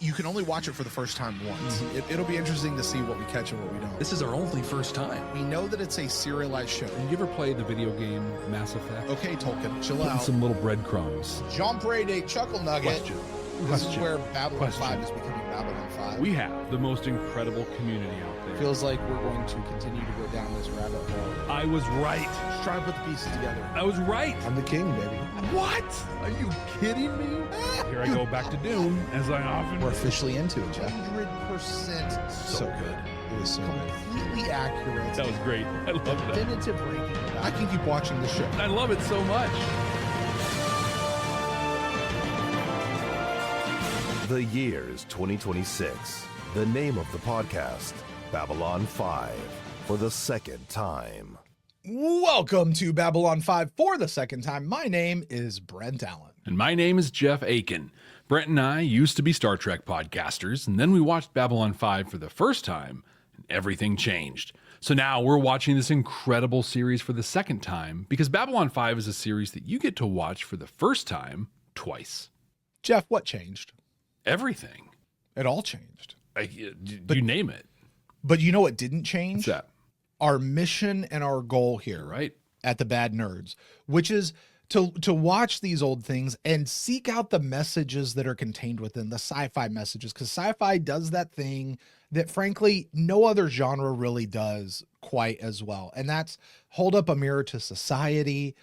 you can only watch it for the first time once. It'll be interesting to see what we catch and what we don't. This is our only first time. We know that it's a serialized show. Did you ever play the video game Mass Effect? Okay, Tolkien, chill Putting out. some little breadcrumbs. Jean Prade Chuckle Nugget. This is where Babylon 5 is becoming Babylon 5. We have the most incredible community out there. Feels like we're going to continue to go down this rabbit hole. I was right. Just trying to put the pieces together. I was right. I'm the king, baby. What? Are you kidding me? Here I go back to Dune, as I often We're do. officially into it, Jeff. 100% So good. It was so completely accurate. That was great. I love that. Definitive ranking. I can keep watching the show. I love it so much. The year is 2026. The name of the podcast, Babylon 5, for the second time. Welcome to Babylon 5 for the second time. My name is Brent Allen. And my name is Jeff Akin. Brent and I used to be Star Trek podcasters, and then we watched Babylon 5 for the first time, and everything changed. So now we're watching this incredible series for the second time, because Babylon 5 is a series that you get to watch for the first time twice. Jeff, what changed? Everything. It all changed. You name it. But you know what didn't change? What's that? Our mission and our goal here, Right. at the Bad Nerds, which is to watch these old things and seek out the messages that are contained within the sci-fi messages, because sci-fi does that thing that frankly no other genre really does quite as well, and that's hold up a mirror to society.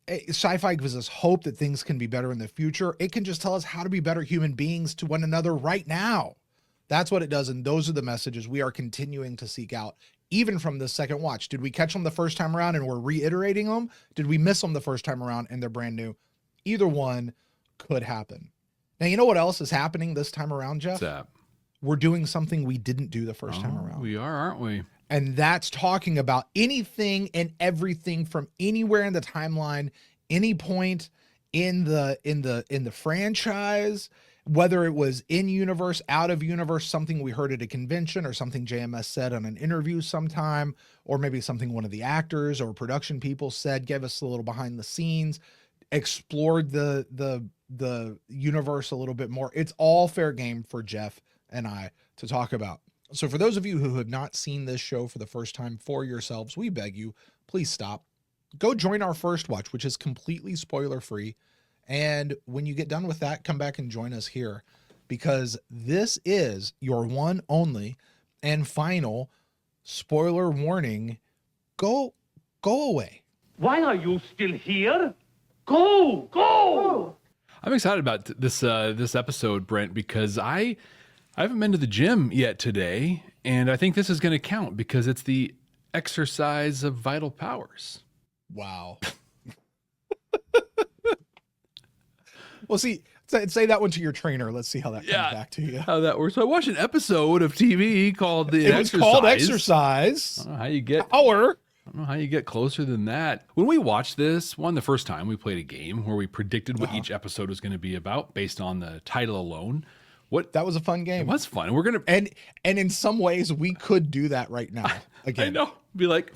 Sci-fi gives us hope that things can be better in the future. It can just tell us how to be better human beings to one another right now. That's what it does, and those are the messages we are continuing to seek out, even from the second watch. Did we catch them the first time around and we're reiterating them? Did we miss them the first time around and they're brand new? Either one could happen. Now, you know what else is happening this time around, Jeff? What's that? We're doing something we didn't do the first time around. We are, aren't we? And that's talking about anything and everything from anywhere in the timeline, any point in the franchise, whether it was in universe, out of universe, something we heard at a convention or something JMS said on an interview sometime, or maybe something one of the actors or production people said, gave us a little behind the scenes, explored the universe a little bit more. It's all fair game for Jeff and I to talk about. So for those of you who have not seen this show for the first time for yourselves, we beg you, please stop. Go join our first watch, which is completely spoiler free. And when you get done with that, come back and join us here, because this is your one, only, and final spoiler warning. Go away. Why are you still here? Go! I'm excited about this episode, Brent, because I haven't been to the gym yet today, and I think this is going to count because it's the exercise of vital powers. Wow. Well, see, say that one to your trainer. Let's see how that comes back to you. How that works. So I watched an episode of TV called The Exercise. It was called Exercise. I don't know how you get Power. I don't know how you get closer than that. When we watched this, the first time we played a game where we predicted what each episode was going to be about based on the title alone. That was a fun game. It was fun. We're gonna and in some ways we could do that right now. Again, I know. Be like,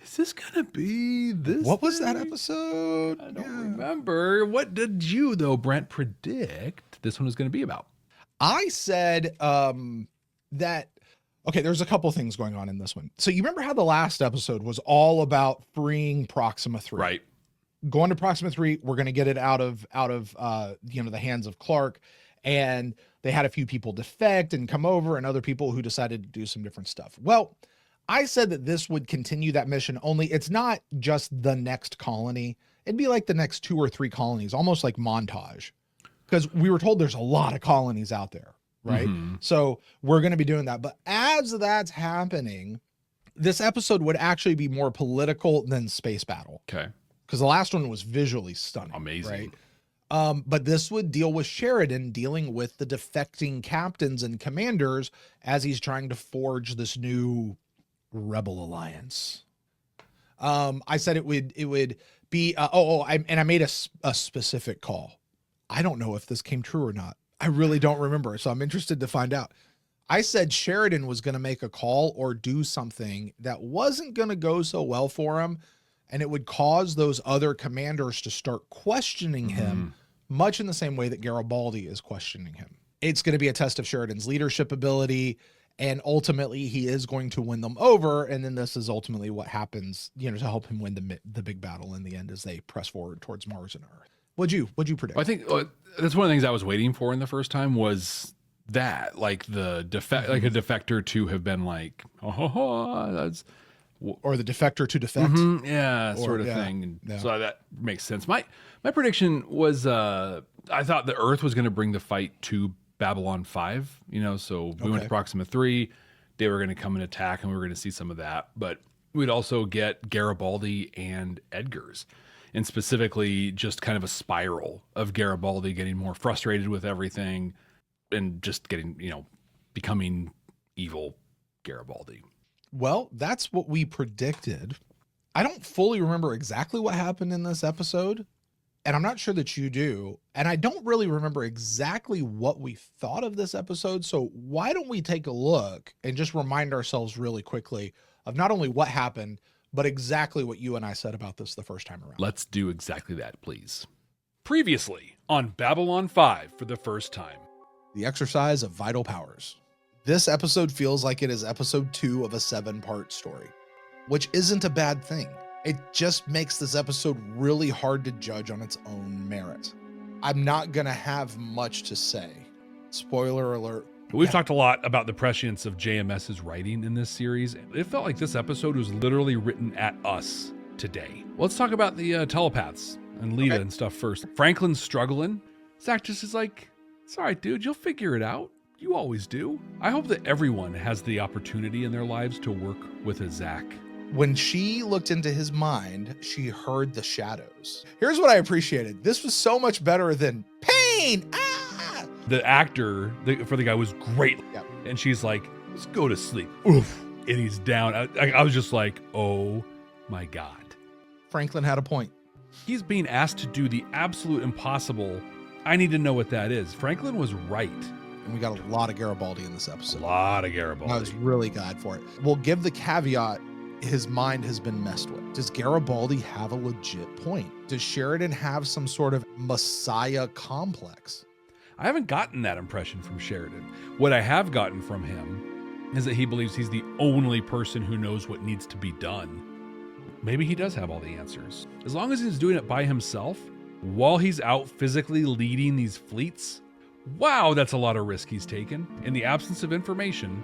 is this gonna be this? What was that episode? I don't remember. What did you, though, Brent, predict this one was going to be about? I said that, okay, there's a couple things going on in this one. So you remember how the last episode was all about freeing Proxima 3? Right. Going to Proxima 3, we're going to get it out of the hands of Clark. And they had a few people defect and come over, and other people who decided to do some different stuff. Well, I said that this would continue that mission, only it's not just the next colony. It'd be like the next 2 or 3 colonies, almost like montage. Because we were told there's a lot of colonies out there, right? Mm-hmm. So we're going to be doing that. But as that's happening, this episode would actually be more political than space battle. Okay. Because the last one was visually stunning. Amazing. Right? But this would deal with Sheridan dealing with the defecting captains and commanders as he's trying to forge this new rebel alliance. I said it would be I made a specific call. I don't know if this came true or not. I really don't remember, so I'm interested to find out. I said Sheridan was going to make a call or do something that wasn't going to go so well for him, and it would cause those other commanders to start questioning him, much in the same way that Garibaldi is questioning him. It's going to be a test of Sheridan's leadership ability, and ultimately he is going to win them over. And then this is ultimately what happens, to help him win the big battle in the end as they press forward towards Mars and Earth. What'd you predict? I think that's one of the things I was waiting for in the first time was that, like the like a defector to have been like, that's. Or the defector to defect. Yeah, sort of thing. Yeah. So that makes sense. My prediction was I thought the Earth was going to bring the fight to Babylon 5, so we went to Proxima 3. They were going to come and attack, and we were going to see some of that. But we'd also get Garibaldi and Edgar's, and specifically just kind of a spiral of Garibaldi getting more frustrated with everything and just getting, becoming evil Garibaldi. Well, that's what we predicted. I don't fully remember exactly what happened in this episode, and I'm not sure that you do. And I don't really remember exactly what we thought of this episode. So why don't we take a look and just remind ourselves really quickly of not only what happened, but exactly what you and I said about this the first time around. Let's do exactly that, please. Previously on Babylon 5 for the first time. The exercise of vital powers. This episode feels like it is episode 2 of a 7-part story, which isn't a bad thing. It just makes this episode really hard to judge on its own merit. I'm not going to have much to say. Spoiler alert. We've talked a lot about the prescience of JMS's writing in this series. It felt like this episode was literally written at us today. Let's talk about the telepaths and Lita and stuff first. Franklin's struggling. Zach just is like, it's all right, dude. You'll figure it out. You always do. I hope that everyone has the opportunity in their lives to work with a Zach. When she looked into his mind, she heard the shadows. Here's what I appreciated. This was so much better than pain. Ah! The actor for the guy was great. Yep. And she's like, let's go to sleep. Oof. And he's down. I was just like, oh my God. Franklin had a point. He's being asked to do the absolute impossible. I need to know what that is. Franklin was right. And we got a lot of Garibaldi in this episode. A lot of Garibaldi. I was really glad for it. We'll give the caveat, his mind has been messed with. Does Garibaldi have a legit point? Does Sheridan have some sort of messiah complex? I haven't gotten that impression from Sheridan. What I have gotten from him is that he believes he's the only person who knows what needs to be done. Maybe he does have all the answers. As long as he's doing it by himself, while he's out physically leading these fleets, wow, that's a lot of risk he's taken. In the absence of information,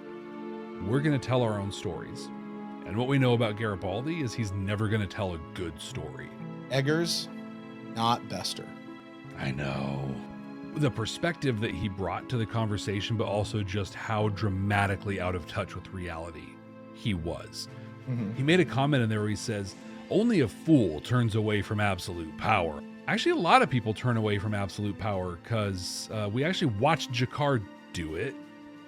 we're going to tell our own stories. And what we know about Garibaldi is he's never going to tell a good story. Eggers, not Bester. I know. The perspective that he brought to the conversation, but also just how dramatically out of touch with reality he was. He made a comment in there where he says, only a fool turns away from absolute power. Actually, a lot of people turn away from absolute power because we actually watched Jakar do it.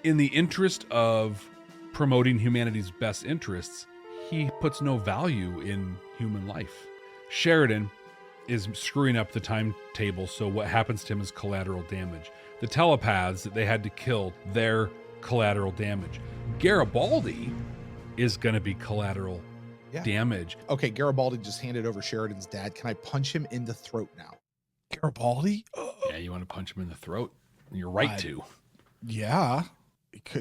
In the interest of promoting humanity's best interests, he puts no value in human life. Sheridan is screwing up the timetable, so what happens to him is collateral damage. The telepaths that they had to kill, they're collateral damage. Garibaldi is going to be collateral damage. Okay, Garibaldi just handed over Sheridan's dad. Can I punch him in the throat now? Garibaldi? Yeah, you want to punch him in the throat? You're right to. Yeah.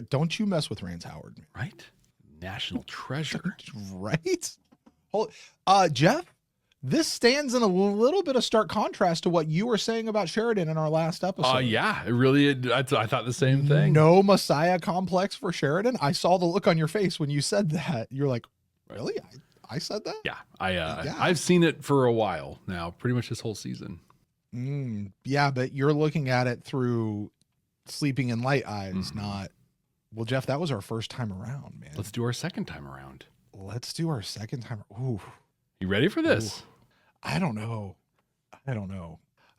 Don't you mess with Rance Howard. Right? National treasure. Right? Jeff, this stands in a little bit of stark contrast to what you were saying about Sheridan in our last episode. Yeah, it really, I thought the same thing. No messiah complex for Sheridan. I saw the look on your face when you said that. You're like, really? I said that? Yeah, I've seen it for a while now, pretty much this whole season. Yeah, but you're looking at it through sleeping in light eyes, not. Well, Jeff, that was our first time around, man. Let's do our second time around. Let's do our second time. Ooh. You ready for this? Ooh. I don't know.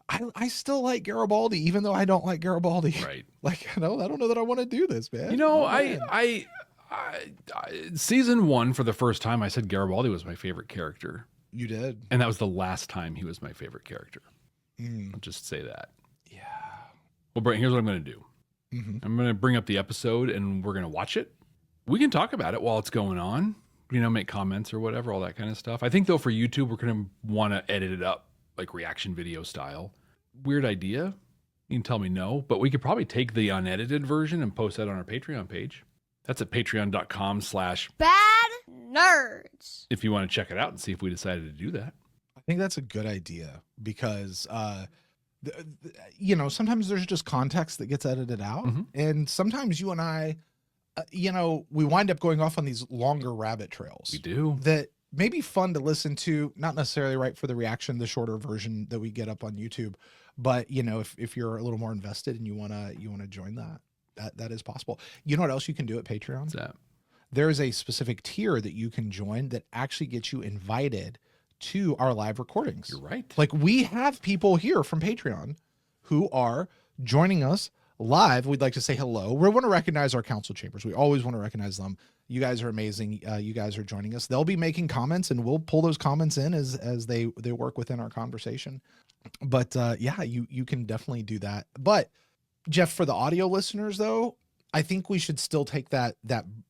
I still like Garibaldi, even though I don't like Garibaldi. Right. Like, I don't know that I want to do this, man. You know, I season 1 for the first time, I said Garibaldi was my favorite character. You did. And that was the last time he was my favorite character. I'll just say that. Yeah. Well, Brent, here's what I'm going to do. I'm going to bring up the episode and we're going to watch it. We can talk about it while it's going on, make comments or whatever, all that kind of stuff. I think though for YouTube, we're going to want to edit it up like reaction video style. Weird idea, You can tell me no, but we could probably take the unedited version and post that on our Patreon page. That's at patreon.com/ Bad nerds. if you want to check it out and see if we decided to do that. I think that's a good idea because, sometimes there's just context that gets edited out. And sometimes you and I, we wind up going off on these longer rabbit trails. We do. That may be fun to listen to, not necessarily right for the reaction, the shorter version that we get up on YouTube. But, if you're a little more invested and you want to join that is possible. You know what else you can do at Patreon? What's that? There is a specific tier that you can join that actually gets you invited to our live recordings. You're right. Like we have people here from Patreon who are joining us live. We'd like to say hello. We want to recognize our council chambers. We always want to recognize them. You guys are amazing. You guys are joining us. They'll be making comments and we'll pull those comments in as they work within our conversation. But you can definitely do that. But Jeff, for the audio listeners though, I think we should still take that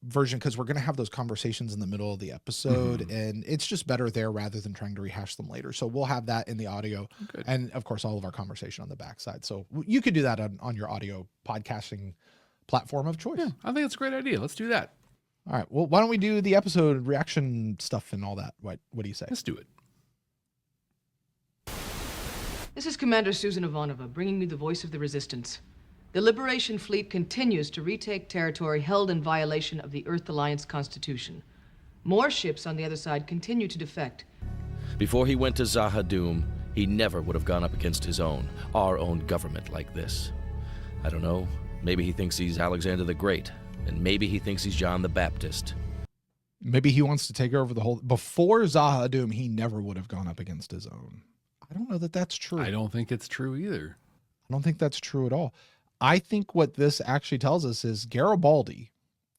version because we're going to have those conversations in the middle of the episode and it's just better there rather than trying to rehash them later. So we'll have that in the audio. Good. And of course, all of our conversation on the backside. So you could do that on your audio podcasting platform of choice. Yeah, I think it's a great idea. Let's do that. All right. Well, why don't we do the episode reaction stuff and all that? What do you say? Let's do it. This is Commander Susan Ivanova, bringing you the voice of the resistance. The Liberation Fleet continues to retake territory held in violation of the Earth Alliance Constitution. More ships on the other side continue to defect. Before he went to Zahadum, he never would have gone up against his own, our own government like this. I don't know, maybe he thinks he's Alexander the Great, and maybe he thinks he's John the Baptist. Maybe he wants to take over the whole... Before Zahadum, he never would have gone up against his own. I don't know that that's true. I don't think it's true either. I don't think that's true at all. I think what this actually tells us is Garibaldi,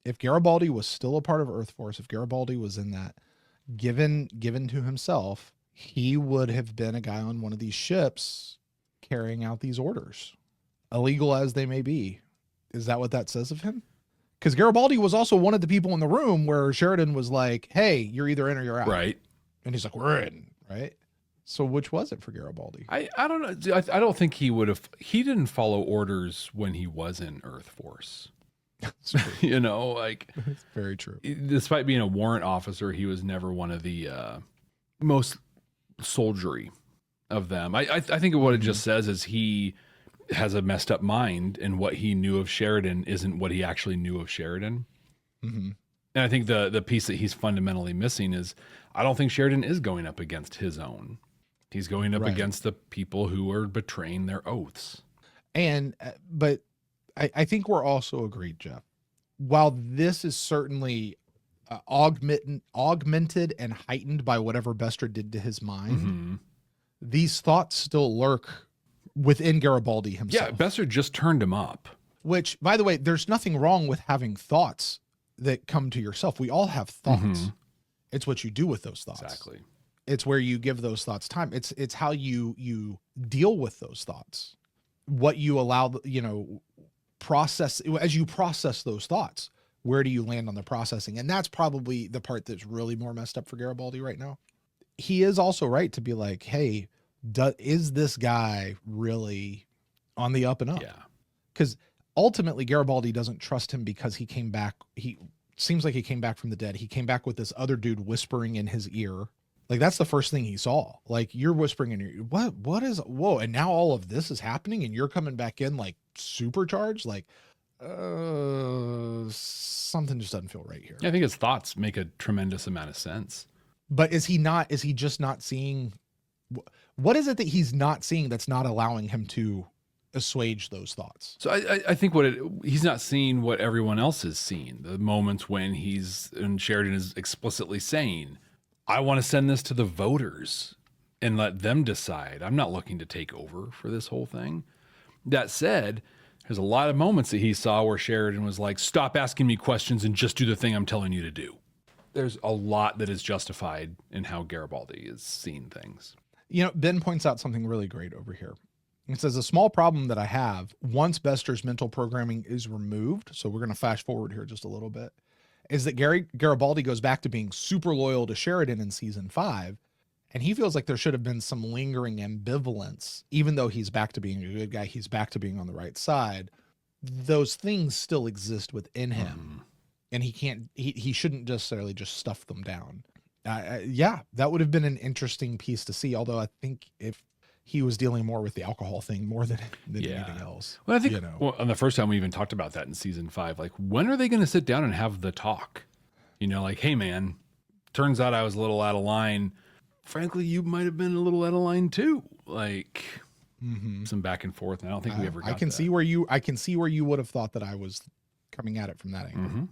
if Garibaldi was still a part of Earth Force, if Garibaldi was in that, given to himself, he would have been a guy on one of these ships carrying out these orders, illegal as they may be. Is that what that says of him? Because Garibaldi was also one of the people in the room where Sheridan was like, hey, you're either in or you're out. Right. And he's like, we're in, right? So which was it for Garibaldi? I don't know. I don't think he would have. He didn't follow orders when he was in Earth Force. It's very true. Despite being a warrant officer, he was never one of the most soldiery of them. I think what it just says is he has a messed up mind, and what he knew of Sheridan isn't what he actually knew of Sheridan. And I think the piece that he's fundamentally missing is I don't think Sheridan is going up against his own. He's going up against the people who are betraying their oaths. But I think we're also agreed, Jeff, while this is certainly augmented and heightened by whatever Bester did to his mind, these thoughts still lurk within Garibaldi himself. Yeah, Bester just turned him up. Which, by the way, there's nothing wrong with having thoughts that come to yourself. We all have thoughts. It's what you do with those thoughts. Exactly. It's where you give those thoughts time. It's how you deal with those thoughts. What you allow, process as you process those thoughts. Where do you land on the processing? And that's probably the part that's really more messed up for Garibaldi right now. He is also right to be like, hey, is this guy really on the up and up? Yeah. Because ultimately Garibaldi doesn't trust him because he came back. He seems like he came back from the dead. He came back with this other dude whispering in his ear. Like that's the first thing he saw. Like you're whispering in your ear. What is, whoa. And now all of this is happening and you're coming back in like supercharged. Like, something just doesn't feel right here. I think his thoughts make a tremendous amount of sense. But is he just not seeing, what is it that he's not seeing that's not allowing him to assuage those thoughts? So I think he's not seeing what everyone else is seeing. The moments when and Sheridan is explicitly saying, I want to send this to the voters and let them decide. I'm not looking to take over for this whole thing. That said, there's a lot of moments that he saw where Sheridan was like, stop asking me questions and just do the thing I'm telling you to do. There's a lot that is justified in how Garibaldi is seeing things. Ben points out something really great over here. It says, a small problem that I have once Bester's mental programming is removed, so we're going to flash forward here just a little bit, is that Garibaldi goes back to being super loyal to Sheridan in season 5. And he feels like there should have been some lingering ambivalence, even though he's back to being a good guy. He's back to being on the right side. Those things still exist within him, and he shouldn't necessarily just stuff them down. Yeah, that would have been an interesting piece to see. Although I think if he was dealing more with the alcohol thing more than anything else. Well, I think on the first time we even talked about that in season 5, like when are they going to sit down and have the talk? Like, hey man, turns out I was a little out of line. Frankly, you might have been a little out of line too. Like some back and forth. And I don't think we ever got I can that. see where you would have thought that I was coming at it from that angle.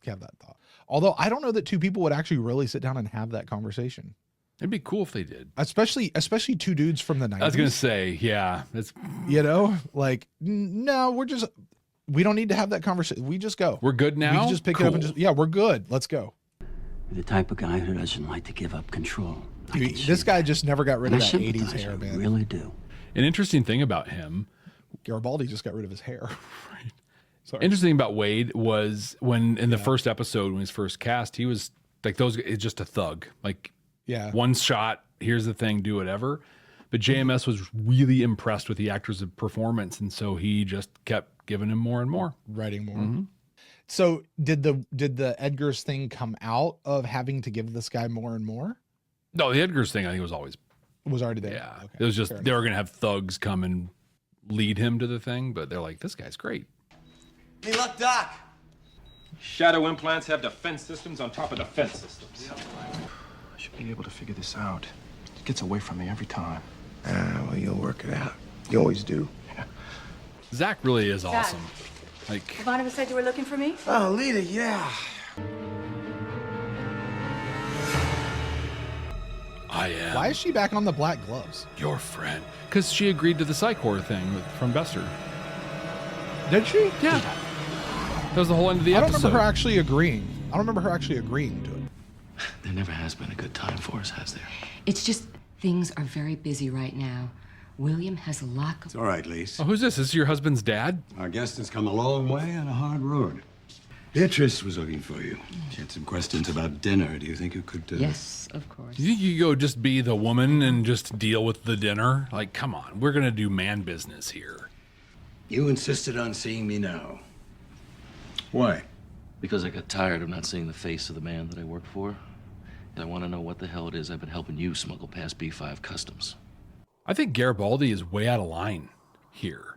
Have that thought. Although I don't know that two people would actually really sit down and have that conversation. It'd be cool if they did. Especially two dudes from the 90s. I was going to say, yeah. It's, like, no, we don't need to have that conversation. We just go. We're good now? We can just pick it up and we're good. Let's go. You're the type of guy who doesn't like to give up control. This guy just never got rid of that 80s hair, I man. really do. An interesting thing about him. Garibaldi just got rid of his hair. Right. Sorry. Interesting about Wade was when in the first episode, when he was first cast, he was like it's just a thug. Like, one shot, here's the thing, do whatever. But JMS was really impressed with the actor's performance, and so he just kept giving him more and more. Writing more. So did the Edgar's thing come out of having to give this guy more and more? No, the Edgar's thing I think was already there. Yeah. Okay. It was just they were gonna have thugs come and lead him to the thing, but they're like, this guy's great. Any luck, Doc? Shadow implants have defense systems on top of defense systems. I should be able to figure this out. It gets away from me every time. Well, you'll work it out. You always do. Yeah. Zach really is awesome. Like, Ivanova said you were looking for me? Oh, Lita, yeah. I am. Why is she back on the black gloves? Your friend. Because she agreed to the Psychor thing from Bester. Did she? Yeah. That was the whole end of the episode. I don't remember her actually agreeing. To it. There never has been a good time for us, has there? It's just things are very busy right now. William has a lot. It's all right, Lise. Oh, who's this? Is this your husband's dad? Our guest has come a long way on a hard road. Beatrice was looking for you. She had some questions about dinner. Do you think you could... Yes, of course. You think you go just be the woman and just deal with the dinner? Like, come on. We're going to do man business here. You insisted on seeing me now. Why? Because I got tired of not seeing the face of the man that I work for. And I want to know what the hell it is I've been helping you smuggle past B5 customs. I think Garibaldi is way out of line here.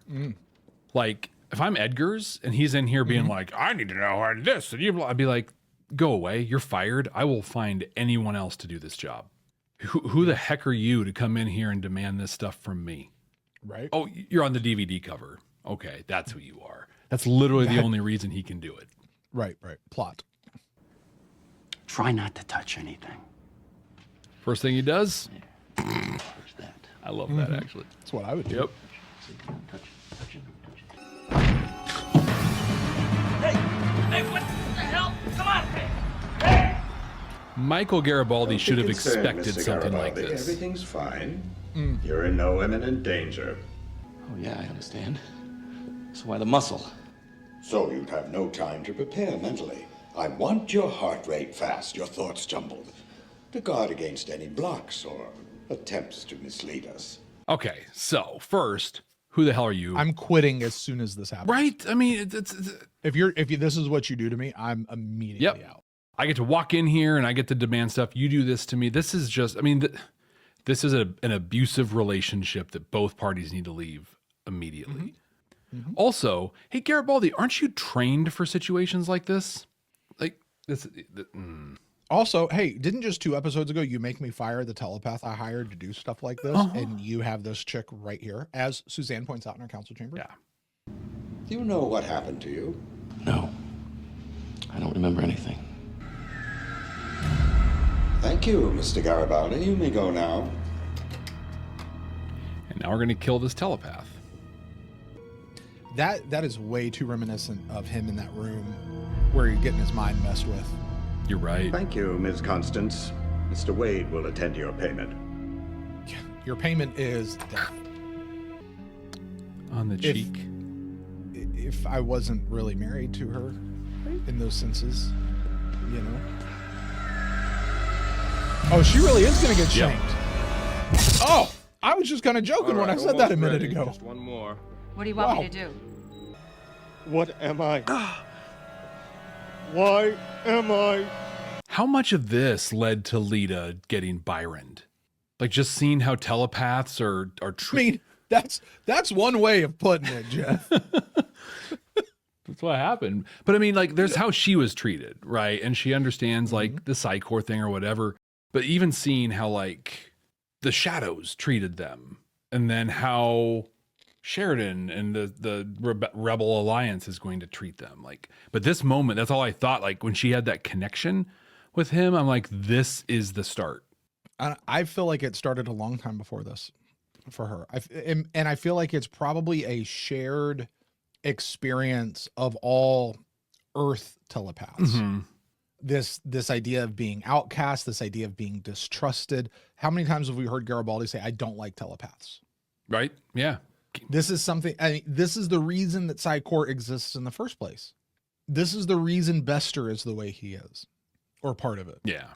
Like, if I'm Edgar's and he's in here being like, I need to know how this, and you, I'd be like, go away, you're fired. I will find anyone else to do this job. Who the heck are you to come in here and demand this stuff from me? Right. Oh, you're on the DVD cover. Okay, that's who you are. That's literally the only reason he can do it. Right. Plot. Try not to touch anything. First thing he does. Touch that. I love that, actually. That's what I would do. Yep. Touch it. Hey, what the hell? Come on! Hey! Michael Garibaldi Don't should be have concerned, expected Mr. something Garibaldi. like this. Everything's fine. You're in no imminent danger. Oh, yeah, I understand. So why the muscle? So you'd have no time to prepare mentally. I want your heart rate fast, your thoughts jumbled, to guard against any blocks or attempts to mislead us. Okay, so first, who the hell are you? I'm quitting as soon as this happens. Right? I mean, it's if this is what you do to me, I'm immediately out. I get to walk in here and I get to demand stuff. You do this to me. This is just, I mean, this is an abusive relationship that both parties need to leave immediately. Also, hey, Garibaldi, aren't you trained for situations like this? Like, this. Also, hey, didn't just 2 episodes ago you make me fire the telepath I hired to do stuff like this? And you have this chick right here, as Suzanne points out in her council chamber? Yeah. Do you know what happened to you? No. I don't remember anything. Thank you, Mr. Garibaldi. You may go now. And now we're going to kill this telepath. That is way too reminiscent of him in that room where you're getting his mind messed with. You're right. Thank you, Ms. Constance. Mr. Wade will attend to your payment. Your payment is death. On the cheek. If I wasn't really married to her in those senses, you know. Oh, she really is going to get shanked. Oh, I was just kind of joking when I said that a minute ago. Just one more. What do you want me to do? What am I? Why am I? How much of this led to Lita getting Byron? Like just seeing how telepaths are I mean, that's one way of putting it, Jeff. That's what happened. But I mean, like, there's how she was treated, right? And she understands like the Psychor thing or whatever. But even seeing how like the shadows treated them, and then how Sheridan and the Rebel Alliance is going to treat them. Like, but this moment, that's all I thought. Like when she had that connection with him, I'm like, this is the start. I feel like it started a long time before this for her. And I feel like it's probably a shared experience of all Earth telepaths. Mm-hmm. This idea of being outcast, this idea of being distrusted. How many times have we heard Garibaldi say, I don't like telepaths? Right? Yeah. This is something, I mean, this is the reason that Psychor exists in the first place. This is the reason Bester is the way he is, or part of it. Yeah.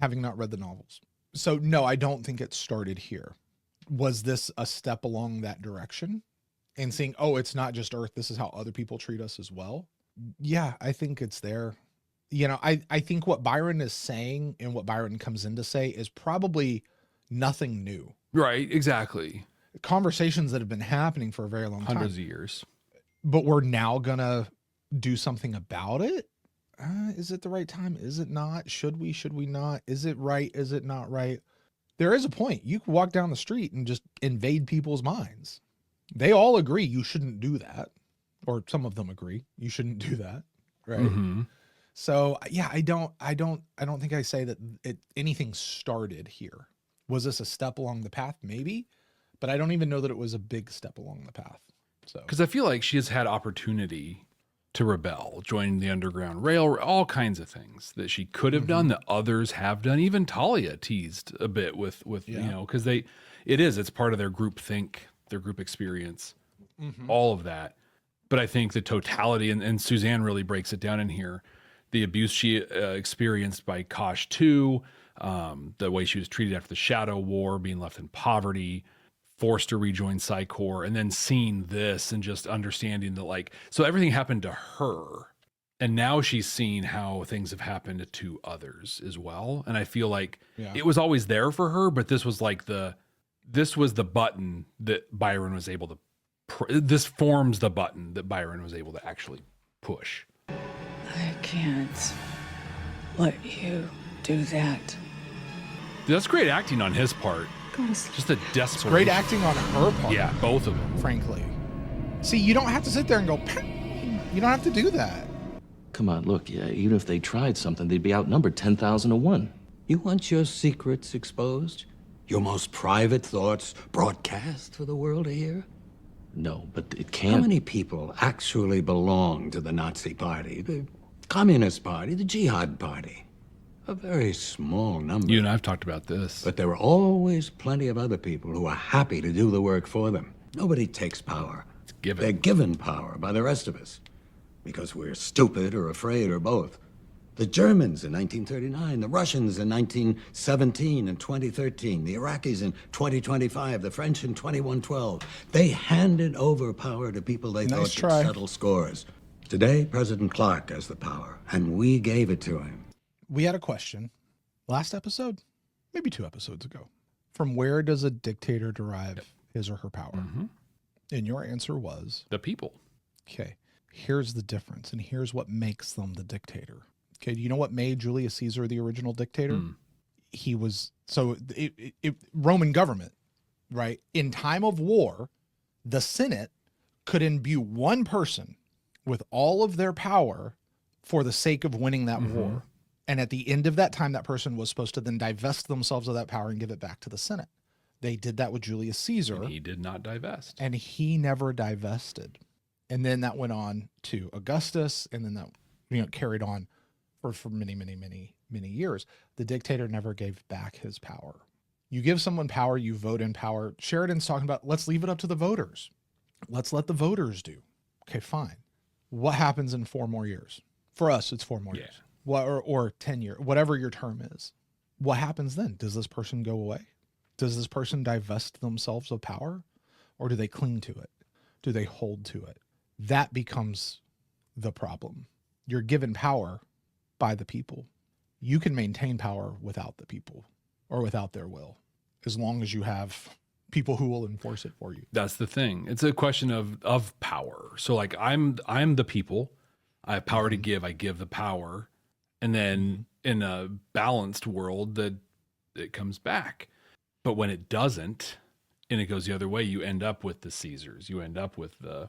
Having not read the novels. So no, I don't think it started here. Was this a step along that direction? And seeing, oh, it's not just Earth, this is how other people treat us as well. Yeah, I think it's there. You know, I think what Byron is saying and what Byron comes in to say is probably nothing new. Right, exactly. Conversations that have been happening for a very long time. Hundreds of years. But we're now going to do something about it? Is it the right time? Is it not? Should we not? Is it right? Is it not right? There is a point. You can walk down the street and just invade people's minds. They all agree you shouldn't do that. Or some of them agree you shouldn't do that. Right. Mm-hmm. So yeah, I don't think I say that anything started here. Was this a step along the path? Maybe, but I don't even know that it was a big step along the path. So, because I feel like she has had opportunity to rebel, join the Underground Rail, all kinds of things that she could have done that others have done. Even Talia teased a bit with you know, because it's part of their group think, their group experience, all of that. But I think the totality, and Suzanne really breaks it down in here, the abuse she experienced by Kosh 2, the way she was treated after the Shadow War, being left in poverty, forced to rejoin Psychor, and then seeing this and just understanding that, like, so everything happened to her. And now she's seeing how things have happened to others as well. And I feel like it was always there for her, but this was like this was the button that Byron was able to, this forms the button that Byron was able to actually push. I can't let you do that. That's great acting on his part. Just a desperate. Great acting on her part. Yeah, both of them. Frankly. See, you don't have to sit there and go, you don't have to do that. Come on, look, yeah, even if they tried something, they'd be outnumbered 10,000 to 1. You want your secrets exposed? Your most private thoughts broadcast for the world to hear? No, but it can't. How many people actually belong to the Nazi Party, the Communist Party, the Jihad Party? A very small number. You and I have talked about this. But there are always plenty of other people who are happy to do the work for them. Nobody takes power. It's given. They're given power by the rest of us because we're stupid or afraid or both. The Germans in 1939, the Russians in 1917 and 2013, the Iraqis in 2025, the French in 2112. They handed over power to people they thought could settle scores. Today, President Clark has the power, and we gave it to him. We had a question last episode, maybe 2 episodes ago. From where does a dictator derive his or her power? And your answer was? The people. Okay. Here's the difference, and here's what makes them the dictator. Okay, do you know what made Julius Caesar the original dictator? He was, Roman government, right? In time of war, the Senate could imbue one person with all of their power for the sake of winning that war. And at the end of that time, that person was supposed to then divest themselves of that power and give it back to the Senate. They did that with Julius Caesar. And he did not divest. And he never divested. And then that went on to Augustus, and then that carried on for many, many, many, many years. The dictator never gave back his power. You give someone power, you vote in power. Sheridan's talking about, let's leave it up to the voters. Let's let the voters do. Okay, fine. What happens in 4 more years? For us, it's 4 more years. Or 10 years, whatever your term is. What happens then? Does this person go away? Does this person divest themselves of power, or do they cling to it? Do they hold to it? That becomes the problem. You're given power by the people. You can maintain power without the people or without their will, as long as you have people who will enforce it for you. That's the thing. It's a question of power. So like I'm the people. I have power to give. I give the power. And then in a balanced world, that it comes back. But when it doesn't, and it goes the other way, you end up with the Caesars. You end up with the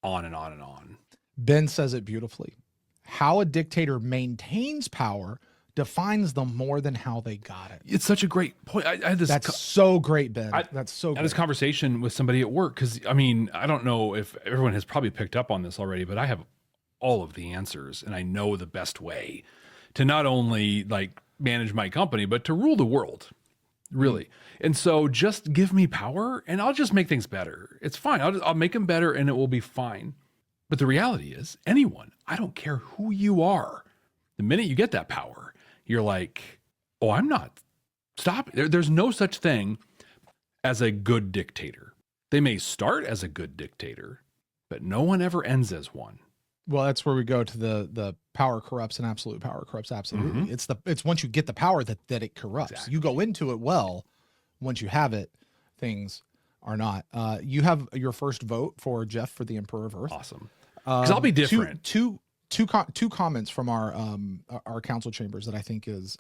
on and on and on. Ben says it beautifully. How a dictator maintains power defines them more than how they got it. It's such a great point. I had this. That's so great, Ben. That's so I great. had this conversation with somebody at work because, I mean, I don't know if everyone has probably picked up on this already, but I have all of the answers and I know the best way to not only like manage my company, but to rule the world, really. And so just give me power and I'll just make things better. It's fine. I'll make them better and it will be fine. But the reality is anyone, I don't care who you are, the minute you get that power, you're like, oh, I'm not. Stop. There's no such thing as a good dictator. They may start as a good dictator, but no one ever ends as one. Well, that's where we go to the power corrupts and absolute power corrupts absolutely. It's once you get the power that it corrupts. Exactly. You go into it well. Once you have it, things are not. You have your first vote for Jeff for the Emperor of Earth. Awesome. Because I'll be different. Two comments from our council chambers that I think is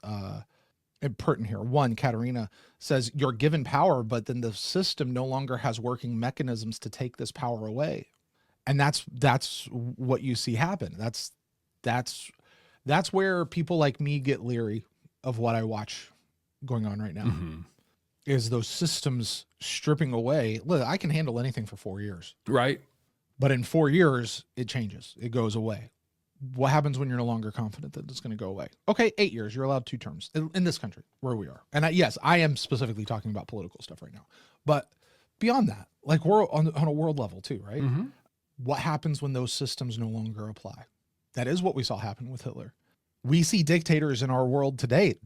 pertinent here. One, Katerina says you're given power, but then the system no longer has working mechanisms to take this power away. And that's what you see happen. That's where people like me get leery of what I watch going on right now. Is those systems stripping away. Look, I can handle anything for 4 years. Right. But in 4 years, it changes. It goes away. What happens when you're no longer confident that it's going to go away? Okay, 8 years. You're allowed 2 terms in this country where we are. And yes, I am specifically talking about political stuff right now. But beyond that, like we're on a world level too, right? What happens when those systems no longer apply? That is what we saw happen with Hitler. We see dictators in our world today.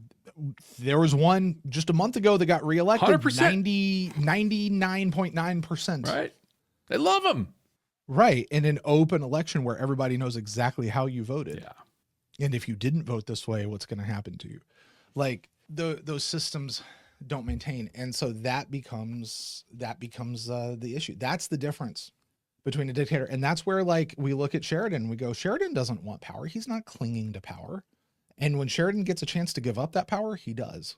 There was one just a month ago that got reelected. 100%. 99.9%. Right. They love him. Right. In an open election where everybody knows exactly how you voted. Yeah. And if you didn't vote this way, what's going to happen to you? Like those systems don't maintain. And so that becomes the issue. That's the difference between a dictator. And that's where like we look at Sheridan, we go, Sheridan doesn't want power. He's not clinging to power. And when Sheridan gets a chance to give up that power, he does.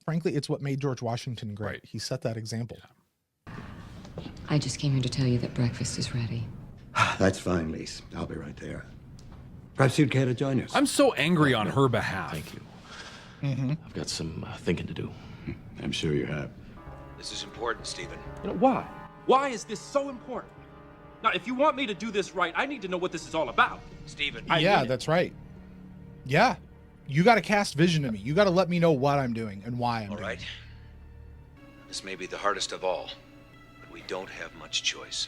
Frankly, it's what made George Washington great. Right. He set that example. Yeah. I just came here to tell you that breakfast is ready. That's fine, Lise. I'll be right there. Perhaps you'd care to join us. I'm so angry on her behalf. Thank you. I've got some thinking to do. I'm sure you have. This is important, Stephen. You know, why? Why is this so important? Now, if you want me to do this right, I need to know what this is all about. Stephen. Yeah, that's right. Yeah. You got to cast vision to me. You got to let me know what I'm doing and why I'm doing it. All right. This may be the hardest of all, but we don't have much choice.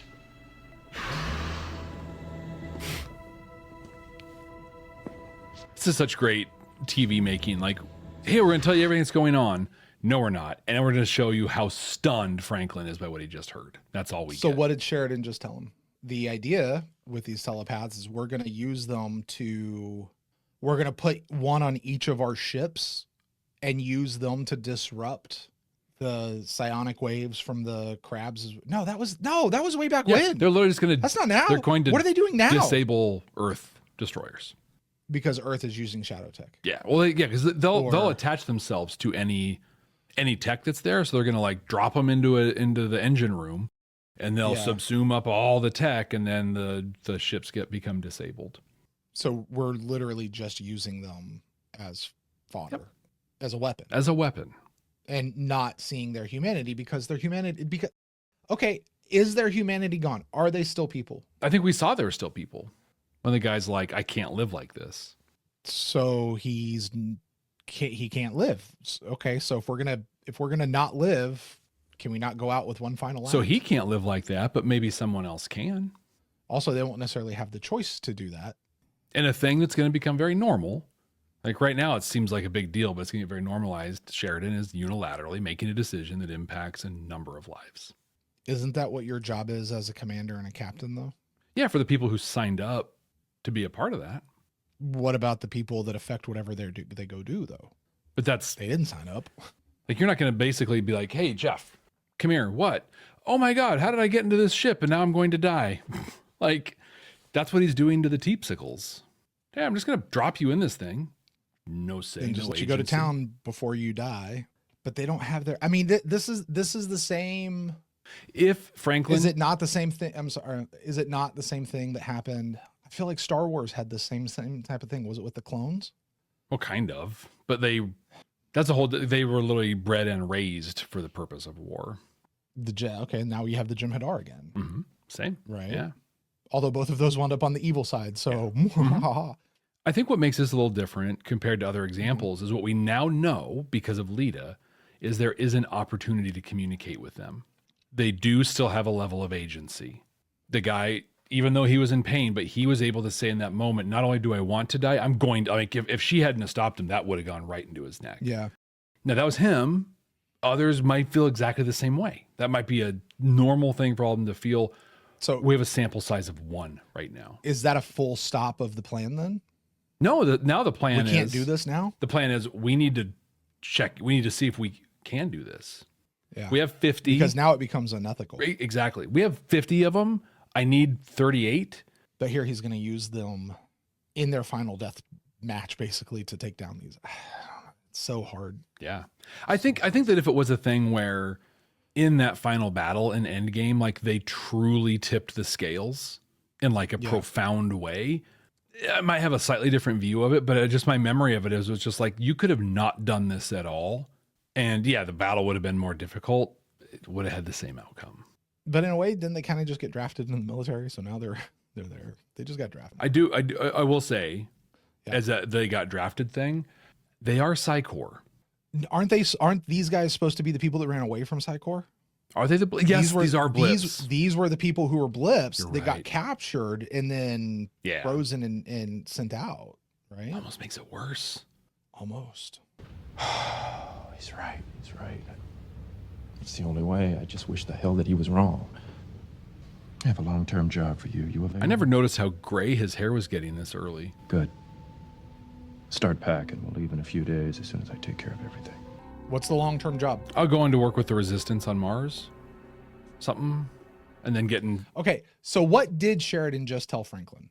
This is such great TV making. Like, hey, we're going to tell you everything that's going on. No, we're not. And then we're going to show you how stunned Franklin is by what he just heard. That's all we get. So what did Sheridan just tell him? The idea with these telepaths is we're going to use them to... We're going to put one on each of our ships and use them to disrupt the psionic waves from the crabs. No, that was way back when. They're literally just going to... That's not now. They're going to... What are they doing now? Disable Earth destroyers. Because Earth is using shadow tech. Yeah. Well, yeah, because they'll attach themselves to any tech that's there. So they're going to like drop them into the engine room and they'll subsume up all the tech and then the ships become disabled. So we're literally just using them as fodder, as a weapon. As a weapon. And not seeing their humanity because their humanity... Okay, is their humanity gone? Are they still people? I think we saw they were still people. When the guy's like, I can't live like this. So he can't live. Okay, so if we're gonna not live, can we not go out with one final act? So he can't live like that, but maybe someone else can. Also, they won't necessarily have the choice to do that. And a thing that's going to become very normal, Like right now, it seems like a big deal, but it's going to get very normalized. Sheridan is unilaterally making a decision that impacts a number of lives. Isn't that what your job is as a commander and a captain, though? Yeah, for the people who signed up to be a part of that. What about the people that affect whatever they go do, though? But they didn't sign up. Like, you're not going to basically be like, hey, Jeff, come here. What? Oh my God, how did I get into this ship and now I'm going to die? Like, that's what he's doing to the Teepsicles. Yeah, I'm just going to drop you in this thing. No say, They just no let you go to agency. town before you die. But they don't have their... I mean, this is the same... If Franklin... Is it not the same thing? I'm sorry. Is it not the same thing that happened? I feel like Star Wars had the same type of thing. Was it with the clones? Well, kind of. But they were literally bred and raised for the purpose of war. Okay, now you have the Jem'Hadar again. Mm-hmm. Same. Right? Yeah. Although both of those wound up on the evil side, so... I think what makes this a little different compared to other examples is what we now know because of Lita is there is an opportunity to communicate with them. They do still have a level of agency. The guy, even though he was in pain, but he was able to say in that moment, not only do I want to die, I'm going to, like, if she hadn't have stopped him, that would have gone right into his neck. Yeah. Now that was him. Others might feel exactly the same way. That might be a normal thing for all of them to feel. So we have a sample size of 1 right now. Is that a full stop of the plan then? No, now the plan is... We can't do this now? The plan is we need to check. We need to see if we can do this. Yeah. We have 50. Because now it becomes unethical. Exactly. We have 50 of them. I need 38. But here he's going to use them in their final death match, basically, to take down these. It's so hard. Yeah. I think that if it was a thing where in that final battle in Endgame, like they truly tipped the scales in like a profound way, I might have a slightly different view of it, but just my memory of it was just like, you could have not done this at all. And yeah, the battle would have been more difficult. It would have had the same outcome. But in a way, didn't they kind of just get drafted in the military? So now they're there. They just got drafted. I will say, as a they got drafted thing, they are Psy-Corps. Aren't these guys supposed to be the people that ran away from Psy-Corps? Are they yes, these are blips. These were the people who were blips You're that right. got captured and then frozen and sent out, right? Almost makes it worse. Almost. He's right. He's right. It's the only way. I just wish the hell that he was wrong. I have a long-term job for you. You available? I never noticed how gray his hair was getting this early. Good. Start packing. We'll leave in a few days as soon as I take care of everything. What's the long-term job? I'll go on to work with the Resistance on Mars. Something. And then getting... Okay, so what did Sheridan just tell Franklin?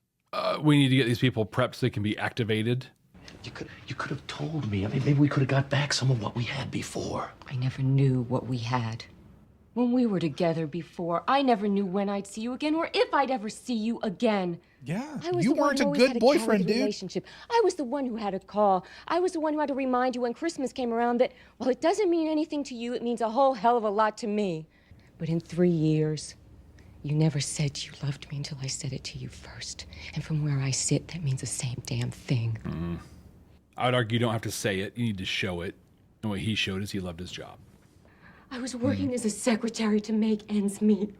We need to get these people prepped so they can be activated. You could have told me. I mean, maybe we could have got back some of what we had before. I never knew what we had. When we were together before, I never knew when I'd see you again or if I'd ever see you again. Yeah, I was you the one weren't who a always good had boyfriend, cowardly dude. Relationship. I was the one who had to call. I was the one who had to remind you when Christmas came around that, while it doesn't mean anything to you, it means a whole hell of a lot to me. But in 3 years, you never said you loved me until I said it to you first. And from where I sit, that means the same damn thing. Mm-hmm. I would argue you don't have to say it. You need to show it. And what he showed is he loved his job. I was working as a secretary to make ends meet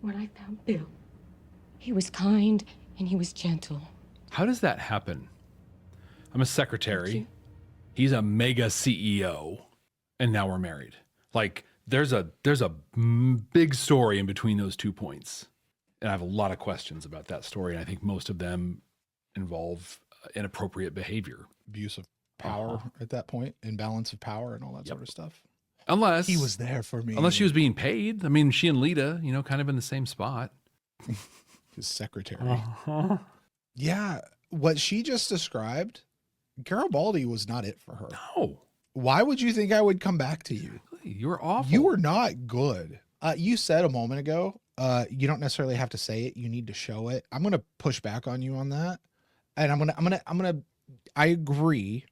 when I found Bill. He was kind and he was gentle. How does that happen? I'm a secretary. He's a mega CEO. And now we're married. Like, there's a big story in between those 2 points. And I have a lot of questions about that story. And I think most of them involve inappropriate behavior. Abuse of power at that point, imbalance of power and all that sort of stuff. Unless he was there for me. Unless she was being paid. I mean, she and Lita, kind of in the same spot. His secretary. Yeah, what she just described, Garibaldi was not it for her. No. Why would you think I would come back to you? You were awful. You were not good. You said a moment ago, you don't necessarily have to say it. You need to show it. I'm going to push back on you on that. And I agree.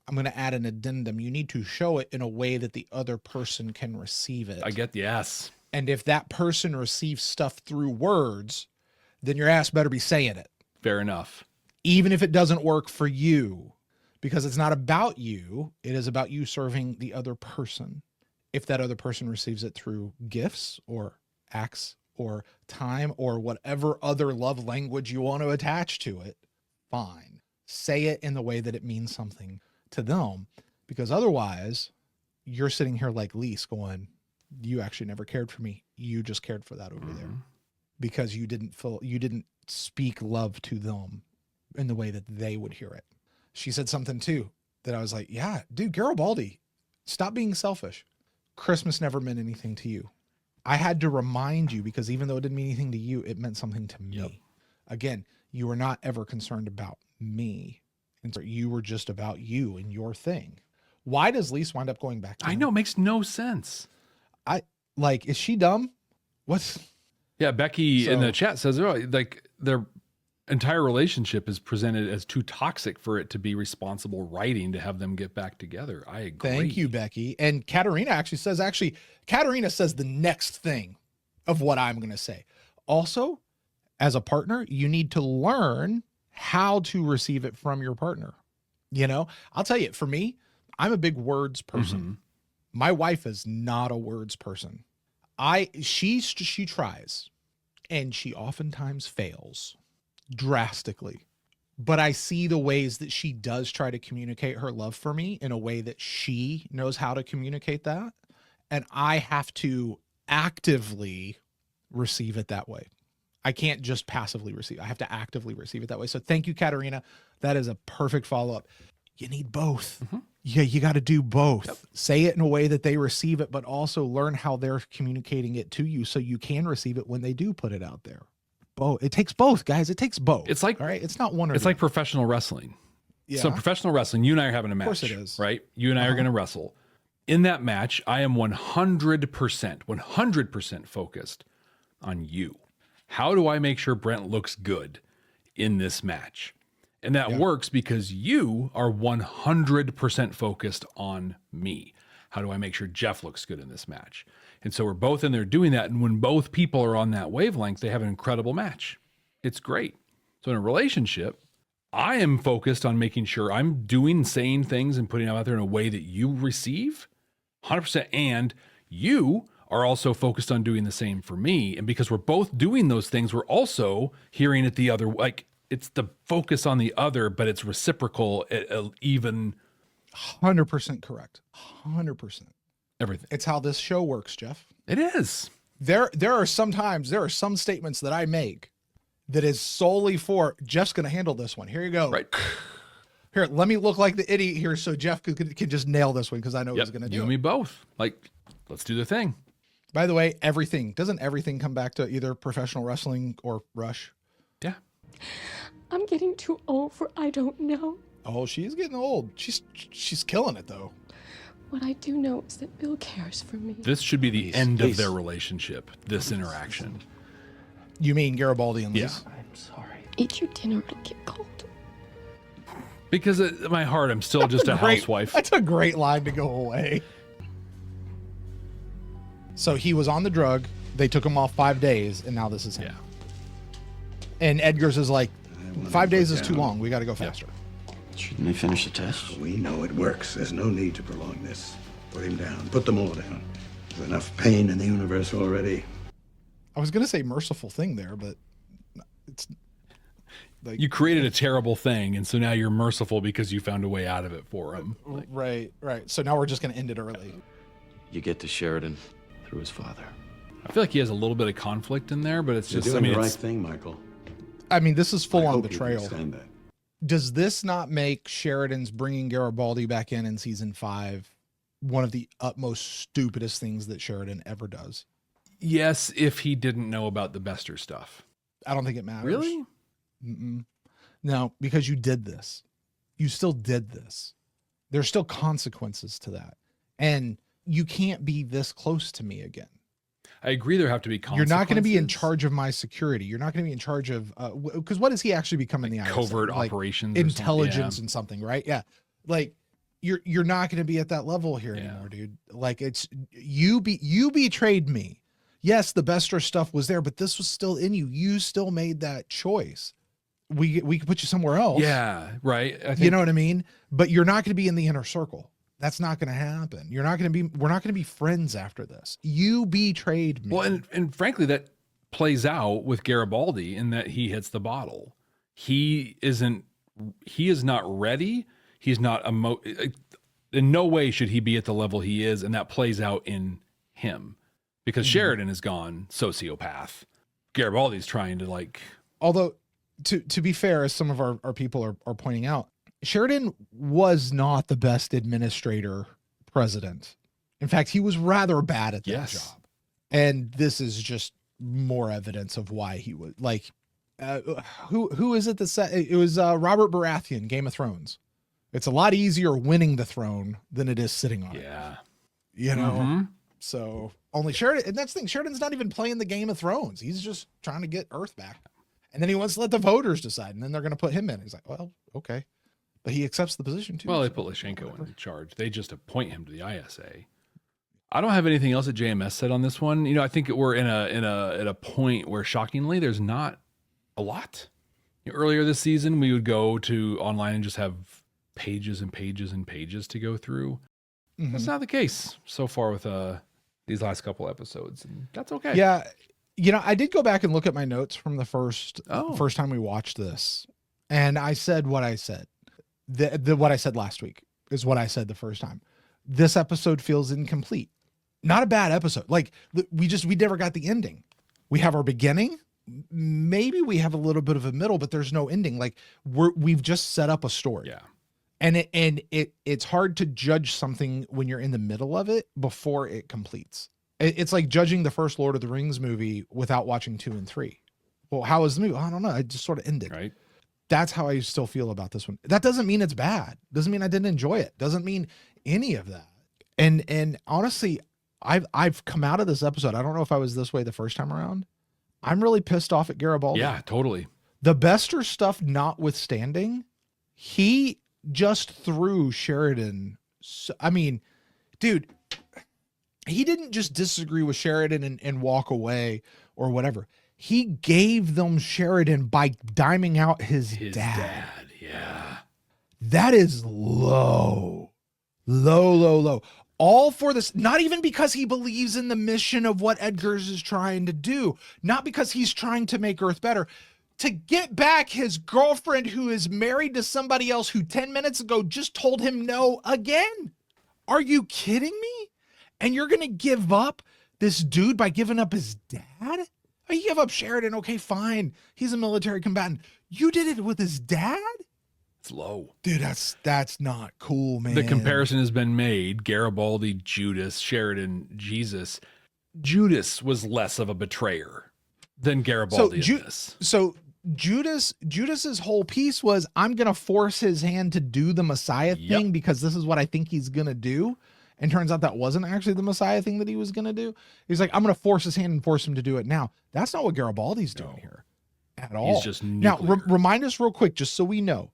I'm going to add an addendum. You need to show it in a way that the other person can receive it. Yes. And if that person receives stuff through words, then your ass better be saying it. Fair enough. Even if it doesn't work for you, because it's not about you. It is about you serving the other person. If that other person receives it through gifts or acts or time or whatever other love language you want to attach to it, fine. Say it in the way that it means something to them, because otherwise you're sitting here like Lise going, you actually never cared for me. You just cared for that over there because you didn't speak love to them in the way that they would hear it. She said something too that I was like, yeah, dude, Garibaldi, stop being selfish. Christmas never meant anything to you. I had to remind you because even though it didn't mean anything to you, it meant something to me. Yep. Again, you were not ever concerned about me. And so you were just about you and your thing. Why does Lise wind up going back to him? I know, it makes no sense. Is she dumb? What's... Yeah, Becky in the chat says, like, their entire relationship is presented as too toxic for it to be responsible writing to have them get back together. I agree. Thank you, Becky. And Katerina Katerina says the next thing of what I'm going to say. Also, as a partner, you need to learn how to receive it from your partner. You know, I'll tell you, for me, I'm a big words person. My wife is not a words person. She tries, and she oftentimes fails drastically. But I see the ways that she does try to communicate her love for me in a way that she knows how to communicate that. And I have to actively receive it that way. I can't just passively receive. I have to actively receive it that way. So thank you, Katerina. That is a perfect follow-up. You need both. Yeah, you got to do both. Yep. Say it in a way that they receive it, but also learn how they're communicating it to you so you can receive it when they do put it out there. Both. It takes both, guys. It takes both. It's like, all right, it's not one or it's like professional wrestling. Yeah. So professional wrestling, you and I are having a match. Of course it is. Right? You and I are going to wrestle. In that match, I am 100% focused on you. How do I make sure Brent looks good in this match? And that works because you are 100% focused on me. How do I make sure Jeff looks good in this match? And so we're both in there doing that. And when both people are on that wavelength, they have an incredible match. It's great. So in a relationship, I am focused on making sure I'm doing, saying things and putting them out there in a way that you receive 100%. And you are also focused on doing the same for me. And because we're both doing those things, we're also hearing it the other, like it's the focus on the other, but it's reciprocal, even 100% correct. 100%. Everything. It's how this show works, Jeff. It is. There are some statements that I make that is solely for Jeff's going to handle this one. Here you go. Right. Here, let me look like the idiot here so Jeff can just nail this one because I know he's going to do it. You and me both. Like, let's do the thing. By the way, doesn't everything come back to either professional wrestling or Rush? Yeah. I'm getting too old for I don't know. Oh, she's getting old. She's killing it though. What I do know is that Bill cares for me. This should be the end of their relationship, this interaction. You mean Garibaldi and Lise? Yeah. I'm sorry. Eat your dinner, it'll get cold. Because in my heart, I'm still just a housewife. That's a great line to go away. So he was on the drug. They took him off 5 days, and now this is him. Yeah. And Edgar's is like, 5 days is too long. We got to go faster. Shouldn't they finish the test? We know it works. There's no need to prolong this. Put him down. Put them all down. There's enough pain in the universe already. I was going to say merciful thing there, but it's like... You created a terrible thing, and so now you're merciful because you found a way out of it for him. Like, right. So now we're just going to end it early. You get to Sheridan through his father. I feel like he has a little bit of conflict in there, but it's You're just, doing I mean, the right it's, thing, Michael. I mean, this is full I on hope you betrayal. understand that. Does this not make Sheridan's bringing Garibaldi back in season 5 one of the utmost stupidest things that Sheridan ever does? yes, if he didn't know about the Bester stuff. I don't think it matters. Really? Mm-mm. No, because you did this. You still did this. There's still consequences to that. And you can't be this close to me again. I agree there have to be consequences. You're not going to be in charge of my security. You're not going to be in charge of, because what does he actually become in the ISA? Covert operations, or intelligence something. and something, right? Yeah. Like you're not going to be at that level here anymore, dude. Like it's, you betrayed me. Yes, the Bester stuff was there, but this was still in you. You still made that choice. We could put you somewhere else. Yeah. Right. I think, you know what I mean? But you're not going to be in the inner circle. That's not going to happen. We're not going to be friends after this. You betrayed me. Well, and frankly, that plays out with Garibaldi in that he hits the bottle. He is not ready. He's not in no way should he be at the level he is, and that plays out in him because Sheridan has gone sociopath. Garibaldi's trying to like. Although, to be fair, as some of our people are pointing out, Sheridan was not the best administrator president. In fact, he was rather bad at that job. And this is just more evidence of why he was like. Who is it that said it was Robert Baratheon, Game of Thrones. It's a lot easier winning the throne than it is sitting on it. You know? So only Sheridan, and that's the thing, Sheridan's not even playing the Game of Thrones. He's just trying to get Earth back. And then he wants to let the voters decide, and then they're going to put him in. He's like, well, okay. But he accepts the position too. Well, they put Lyshenko in charge. They just appoint him to the ISA. I don't have anything else that JMS said on this one. You know, I think we're at a point where shockingly there's not a lot. Earlier this season, we would go to online and just have pages and pages and pages to go through. That's not the case so far with these last couple episodes, and that's okay. Yeah, you know, I did go back and look at my notes from the first time we watched this, and I said what I said. What I said last week is what I said the first time. This episode feels incomplete. Not a bad episode. Like we never got the ending. We have our beginning. Maybe we have a little bit of a middle, but there's no ending. Like we've just set up a story. Yeah. And it's hard to judge something when you're in the middle of it before it completes. It's like judging the first Lord of the Rings movie without watching 2 and 3. Well, how was the movie? I don't know. It just sort of ended. Right. That's how I still feel about this one. That doesn't mean it's bad. Doesn't mean I didn't enjoy it. Doesn't mean any of that. And honestly, I've come out of this episode. I don't know if I was this way the first time around. I'm really pissed off at Garibaldi. Yeah, totally. The Bester stuff notwithstanding, he just threw Sheridan. I mean, dude, he didn't just disagree with Sheridan and walk away or whatever. He gave them Sheridan by diming out his dad. Yeah. That is low. All for this, not even because he believes in the mission of what Edgars is trying to do, not because he's trying to make Earth better, to get back his girlfriend who is married to somebody else who 10 minutes ago just told him no again. Are you kidding me? And you're going to give up this dude by giving up his dad? You give up Sheridan, okay, fine. He's a military combatant. You did it with his dad? It's low. Dude, that's not cool, man. The comparison has been made. Garibaldi, Judas, Sheridan, Jesus. Judas was less of a betrayer than Garibaldi in this. So Judas's whole piece was, I'm going to force his hand to do the Messiah thing because this is what I think he's going to do. And turns out that wasn't actually the Messiah thing that he was going to do. He's like, I'm going to force his hand and force him to do it now. That's not what Garibaldi's doing here at all. He's just nuclear. Now, remind us real quick, just so we know.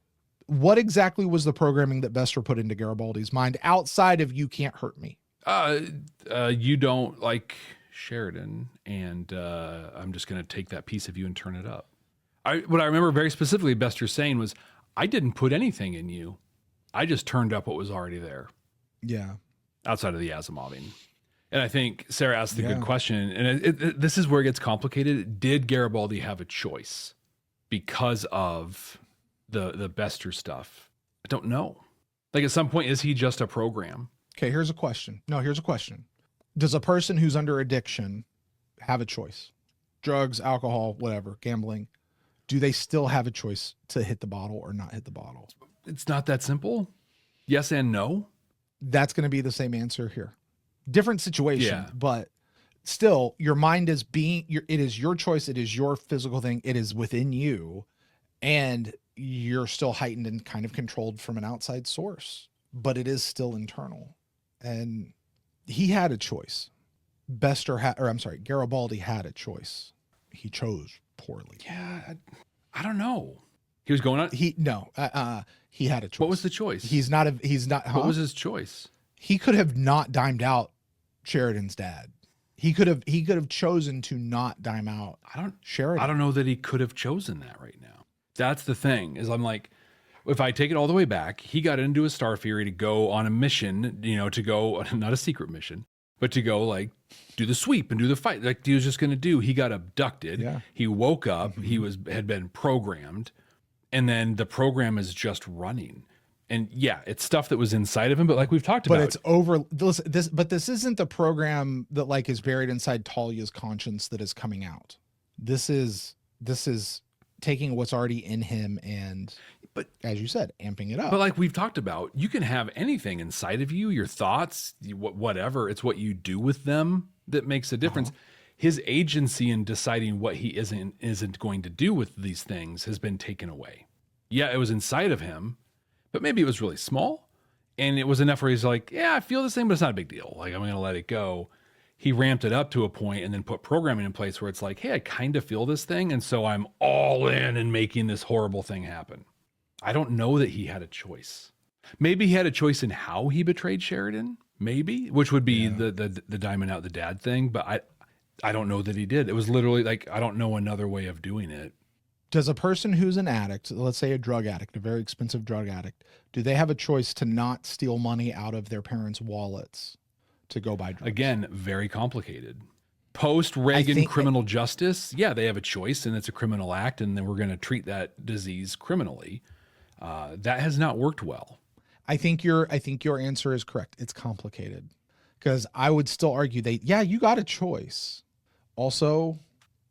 What exactly was the programming that Bester put into Garibaldi's mind outside of "you can't hurt me"? You don't like Sheridan, and I'm just going to take that piece of you and turn it up. What I remember very specifically Bester saying was, I didn't put anything in you. I just turned up what was already there. Yeah. Outside of the Asimoving. And I think Sarah asked the good question, and this is where it gets complicated. Did Garibaldi have a choice because of the Bester stuff? I don't know. Like at some point, is he just a program? Okay, here's a question. Here's a question. Does a person who's under addiction have a choice? Drugs, alcohol, whatever, gambling. Do they still have a choice to hit the bottle or not hit the bottle? It's not that simple. Yes and no. That's going to be the same answer here. Different situation, but still your mind is it is your choice. It is your physical thing. It is within you. And you're still heightened and kind of controlled from an outside source, but it is still internal. And he had a choice. Garibaldi had a choice. He chose poorly. Yeah. I don't know. He was going on. He had a choice. What was the choice? He's not. What was his choice? He could have not dimed out Sheridan's dad. He could have chosen to not dime out Sheridan. I don't know that he could have chosen that right now. That's the thing, is I'm like, if I take it all the way back, he got into a Star Fury to go on a mission, to go, not a secret mission, but to go like do the sweep and do the fight. Like he was just going to do. He got abducted. Yeah. He woke up. Mm-hmm. He had been programmed. And then the program is just running. And yeah, it's stuff that was inside of him, but like we've talked about. But it's over this isn't the program that like is buried inside Talia's conscience that is coming out. This is taking what's already in him and, but as you said, amping it up. But like we've talked about, you can have anything inside of you, your thoughts, whatever. It's what you do with them that makes a difference. His agency in deciding what he isn't going to do with these things has been taken away. Yeah, it was inside of him, but maybe it was really small. And it was enough where he's like, yeah, I feel this thing, but it's not a big deal. Like, I'm going to let it go. He ramped it up to a point and then put programming in place where it's like, hey, I kind of feel this thing. And so I'm all in and making this horrible thing happen. I don't know that he had a choice. Maybe he had a choice in how he betrayed Sheridan, maybe, which would be the diamond out the dad thing. But I don't know that he did. It was literally like, I don't know another way of doing it. Does a person who's an addict, let's say a drug addict, a very expensive drug addict, do they have a choice to not steal money out of their parents' wallets to go buy drugs? Again, very complicated. Post-Reagan criminal justice, yeah, they have a choice, and it's a criminal act, and then we're going to treat that disease criminally. That has not worked well. I think your answer is correct. It's complicated, because I would still argue you got a choice. Also,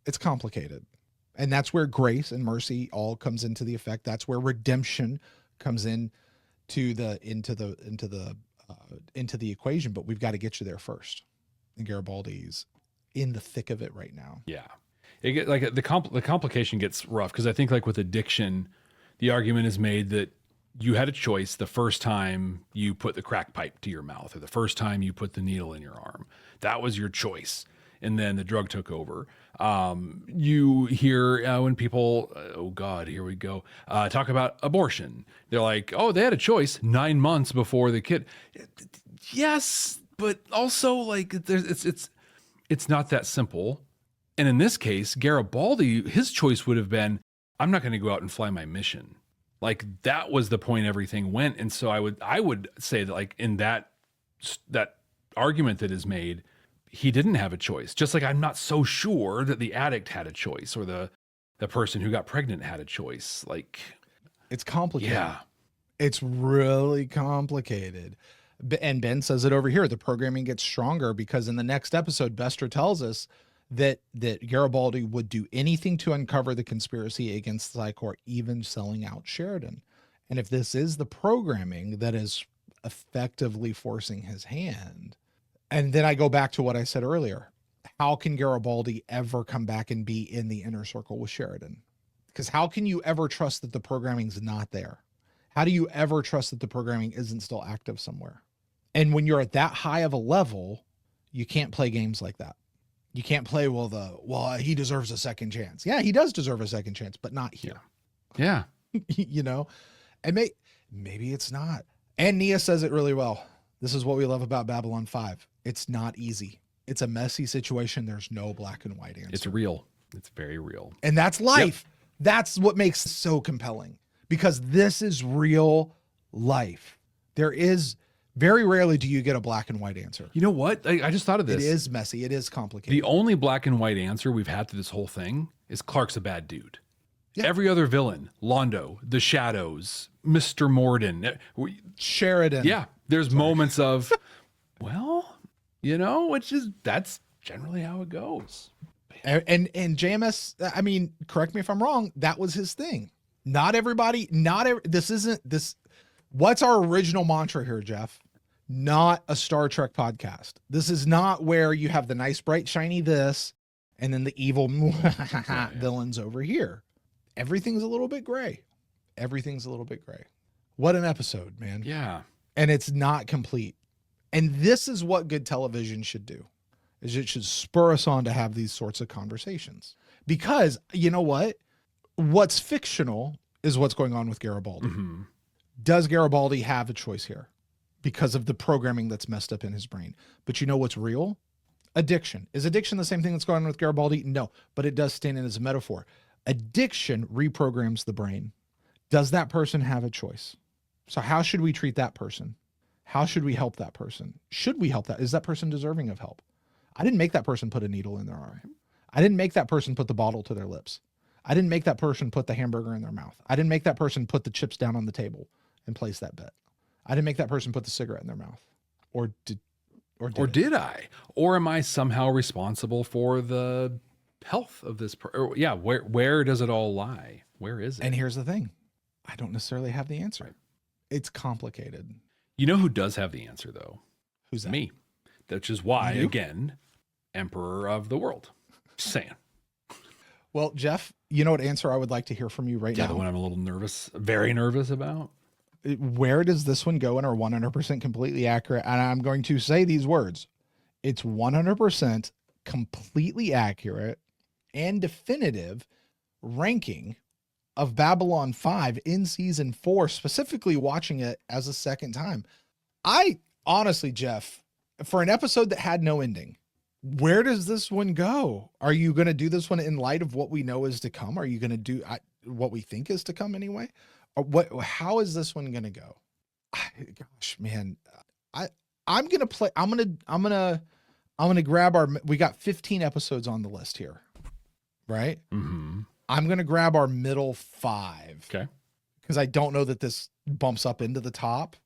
it's complicated. And that's where grace and mercy all comes into the effect. That's where redemption comes into the equation. But we've got to get you there first. And Garibaldi's in the thick of it right now. Yeah, the complication gets rough, because I think like with addiction, the argument is made that you had a choice the first time you put the crack pipe to your mouth, or the first time you put the needle in your arm. That was your choice. And then the drug took over. You hear when people, oh God, here we go, talk about abortion. They're like, oh, they had a choice 9 months before the kid. Yes, but also like it's not that simple. And in this case, Garibaldi, his choice would have been, I'm not going to go out and fly my mission. Like that was the point everything went. And so I would say that like in that argument that is made, he didn't have a choice. Just like I'm not so sure that the addict had a choice, or the person who got pregnant had a choice. Like, it's complicated. Yeah, it's really complicated. And Ben says it over here. The programming gets stronger because in the next episode, Bester tells us that Garibaldi would do anything to uncover the conspiracy against Psychor, even selling out Sheridan. And if this is the programming that is effectively forcing his hand. And then I go back to what I said earlier. How can Garibaldi ever come back and be in the inner circle with Sheridan? Because how can you ever trust that the programming's not there? How do you ever trust that the programming isn't still active somewhere? And when you're at that high of a level, you can't play games like that. You can't play, he deserves a second chance. Yeah, he does deserve a second chance, but not here. Yeah. You know, and maybe it's not. And Nia says it really well. This is what we love about Babylon 5. It's not easy. It's a messy situation. There's no black and white answer. It's real. It's very real. And that's life. Yep. That's what makes it so compelling, because this is real life. There is very rarely do you get a black and white answer. You know what? I just thought of this. It is messy. It is complicated. The only black and white answer we've had to this whole thing is Clark's a bad dude. Yeah. Every other villain, Londo, the Shadows, Mr. Morden, Sheridan. Yeah. There's moments of, that's generally how it goes. And JMS, I mean, correct me if I'm wrong, that was his thing. What's our original mantra here, Jeff? Not a Star Trek podcast. This is not where you have the nice, bright, shiny this, and then the evil villains over here. Everything's a little bit gray. What an episode, man. Yeah. And it's not complete. And this is what good television should do, is it should spur us on to have these sorts of conversations. Because you know what? What's fictional is what's going on with Garibaldi. Mm-hmm. Does Garibaldi have a choice here because of the programming that's messed up in his brain? But you know what's real? Addiction. Is addiction the same thing that's going on with Garibaldi? No, but it does stand in as a metaphor. Addiction reprograms the brain. Does that person have a choice? So how should we treat that person? How should we help that person? Should we help that? Is that person deserving of help? I didn't make that person put a needle in their arm. I didn't make that person put the bottle to their lips. I didn't make that person put the hamburger in their mouth. I didn't make that person put the chips down on the table and place that bet. I didn't make that person put the cigarette in their mouth. Or did I? Or am I somehow responsible for the health of this? Where does it all lie? Where is it? And here's the thing. I don't necessarily have the answer. Right. It's complicated. You know who does have the answer, though? Who's that? Me. Which is why, again, Emperor of the World. Just saying. Well, Jeff, you know what answer I would like to hear from you right now? Yeah, the one I'm a little nervous, very nervous about. Where does this one go in our 100% completely accurate? And I'm going to say these words. It's 100% completely accurate and definitive ranking of Babylon 5 in season 4, specifically watching it as a second time. I honestly, Jeff, for an episode that had no ending, where does this one go? Are you going to do this one in light of what we know is to come? Are you going to do what we think is to come anyway? Or how is this one going to go? Gosh, man, I'm going to play. I'm going to grab we got 15 episodes on the list here, right? Mm-hmm. I'm going to grab our middle 5. Okay. Because I don't know that this bumps up into the top.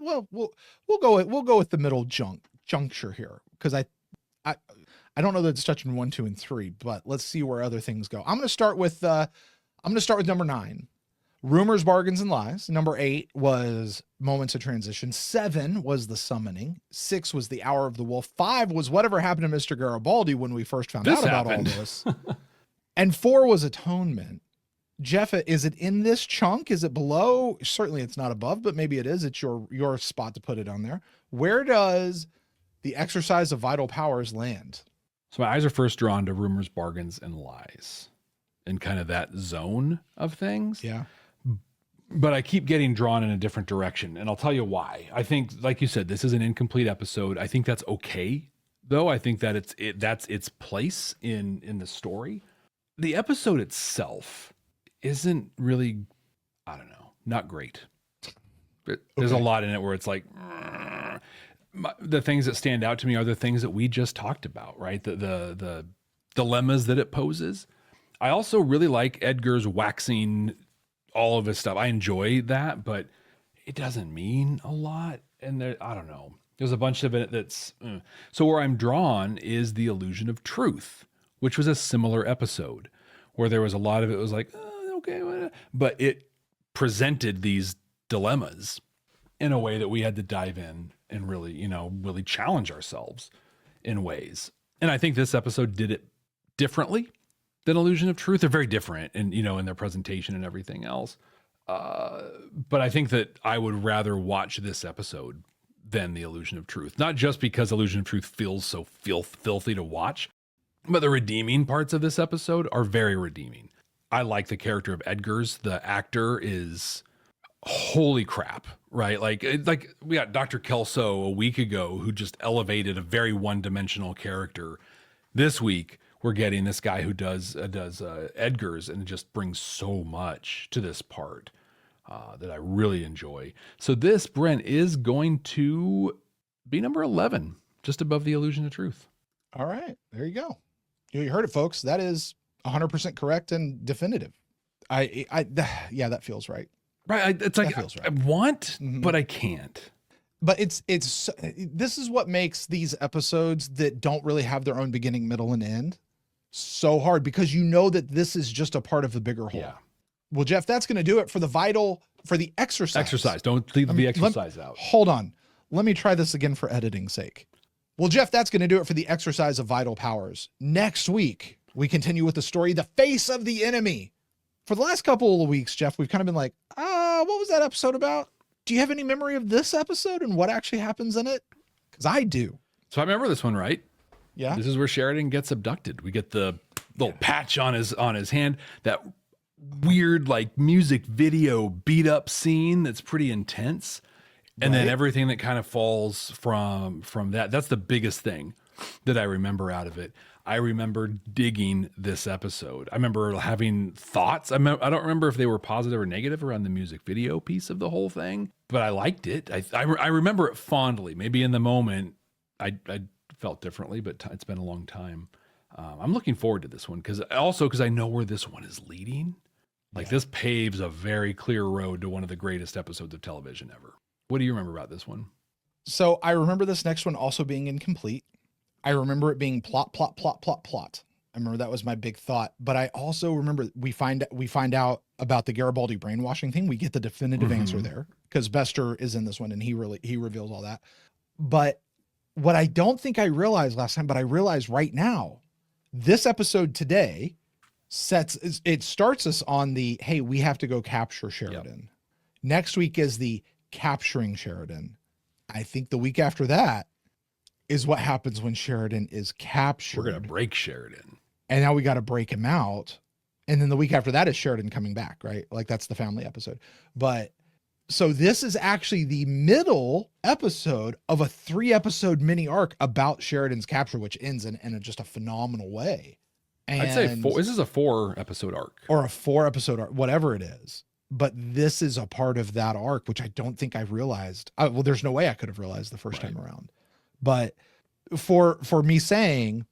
Well, we'll go with the middle juncture here. Because I don't know that it's touching 1, 2, and 3, but let's see where other things go. I'm going to start with number 9. Rumors, Bargains, and Lies. Number 8 was Moments of Transition. 7 was The Summoning. 6 was The Hour of the Wolf. 5 was Whatever Happened to Mr. Garibaldi when we first found out about all this. And 4 was Atonement. Jeff, is it in this chunk? Is it below? Certainly it's not above, but maybe it is. It's your spot to put it on there. Where does The Exercise of Vital Powers land? So my eyes are first drawn to Rumors, Bargains, and Lies, and kind of that zone of things. Yeah. But I keep getting drawn in a different direction, and I'll tell you why. I think, like you said, this is an incomplete episode. I think that's okay, though. I think that that's its place in the story. The episode itself isn't really, I don't know, not great. There's a lot in it where it's like, the things that stand out to me are the things that we just talked about, right? The dilemmas that it poses. I also really like Edgar's waxing all of his stuff. I enjoy that, but it doesn't mean a lot. And I don't know. There's a bunch of it that's... So where I'm drawn is The Illusion of Truth, which was a similar episode where there was a lot of it was like, okay, but it presented these dilemmas in a way that we had to dive in and really, really challenge ourselves in ways. And I think this episode did it differently than Illusion of Truth. They're very different and, in their presentation and everything else. But I think that I would rather watch this episode than The Illusion of Truth. Not just because Illusion of Truth feels so filthy to watch, but the redeeming parts of this episode are very redeeming. I like the character of Edgar's. The actor is holy crap, right? Like we got Dr. Kelso a week ago who just elevated a very one-dimensional character. This week, we're getting this guy who does Edgar's and just brings so much to this part that I really enjoy. So this, Brent, is going to be number 11, just above The Illusion of Truth. All right, there you go. You heard it, folks. That is 100% correct and definitive. Yeah, that feels right. Right. It's like, feels right. I want, but I can't. But this is what makes these episodes that don't really have their own beginning, middle, and end so hard, because you know that this is just a part of the bigger whole. Yeah. Well, Jeff, that's going to do it for the exercise. Don't leave the exercise out. Hold on. Let me try this again for editing's sake. Well, Jeff, that's going to do it for the exercise of vital powers. Next week, we continue with the story, The Face of the Enemy. For the last couple of weeks, Jeff, we've kind of been like, what was that episode about? Do you have any memory of this episode and what actually happens in it? Because I do. So I remember this one, right? Yeah. This is where Sheridan gets abducted. We get the little patch on his hand, that weird like music video beat up scene that's pretty intense. And then everything that kind of falls from that. That's the biggest thing that I remember out of it. I remember digging this episode. I remember having thoughts. I don't remember if they were positive or negative around the music video piece of the whole thing, but I liked it. I remember it fondly. Maybe in the moment I felt differently, but it's been a long time. I'm looking forward to this one because I know where this one is leading. Like this paves a very clear road to one of the greatest episodes of television ever. What do you remember about this one? So I remember this next one also being incomplete. I remember it being plot. I remember that was my big thought, but I also remember we find out about the Garibaldi brainwashing thing. We get the definitive answer there because Bester is in this one and he reveals all that. But what I don't think I realized last time, but I realize right now, this episode today starts us on the, hey, we have to go capture Sheridan. Yep. Next week is the capturing Sheridan. I think the week after that is what happens when Sheridan is captured. We're going to break Sheridan. And now we got to break him out. And then the week after that is Sheridan coming back, right? Like that's the family episode. But so this is actually the middle episode of a 3-episode mini arc about Sheridan's capture, which ends in just a phenomenal way. And I'd say this is a 4-episode arc. Or a 4-episode arc, whatever it is. But this is a part of that arc, which I don't think I realized. Well, there's no way I could have realized the first time around. But for me saying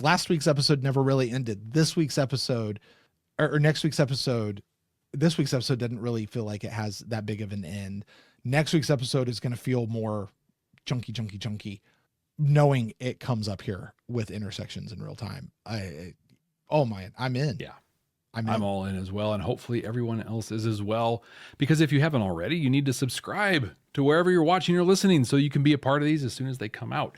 last week's episode never really ended, this week's episode or next week's episode, this week's episode didn't really feel like it has that big of an end. Next week's episode is going to feel more chunky, knowing it comes up here with intersections in real time. I'm in. Yeah. I'm all in as well. And hopefully everyone else is as well, because if you haven't already, you need to subscribe to wherever you're watching or listening so you can be a part of these as soon as they come out.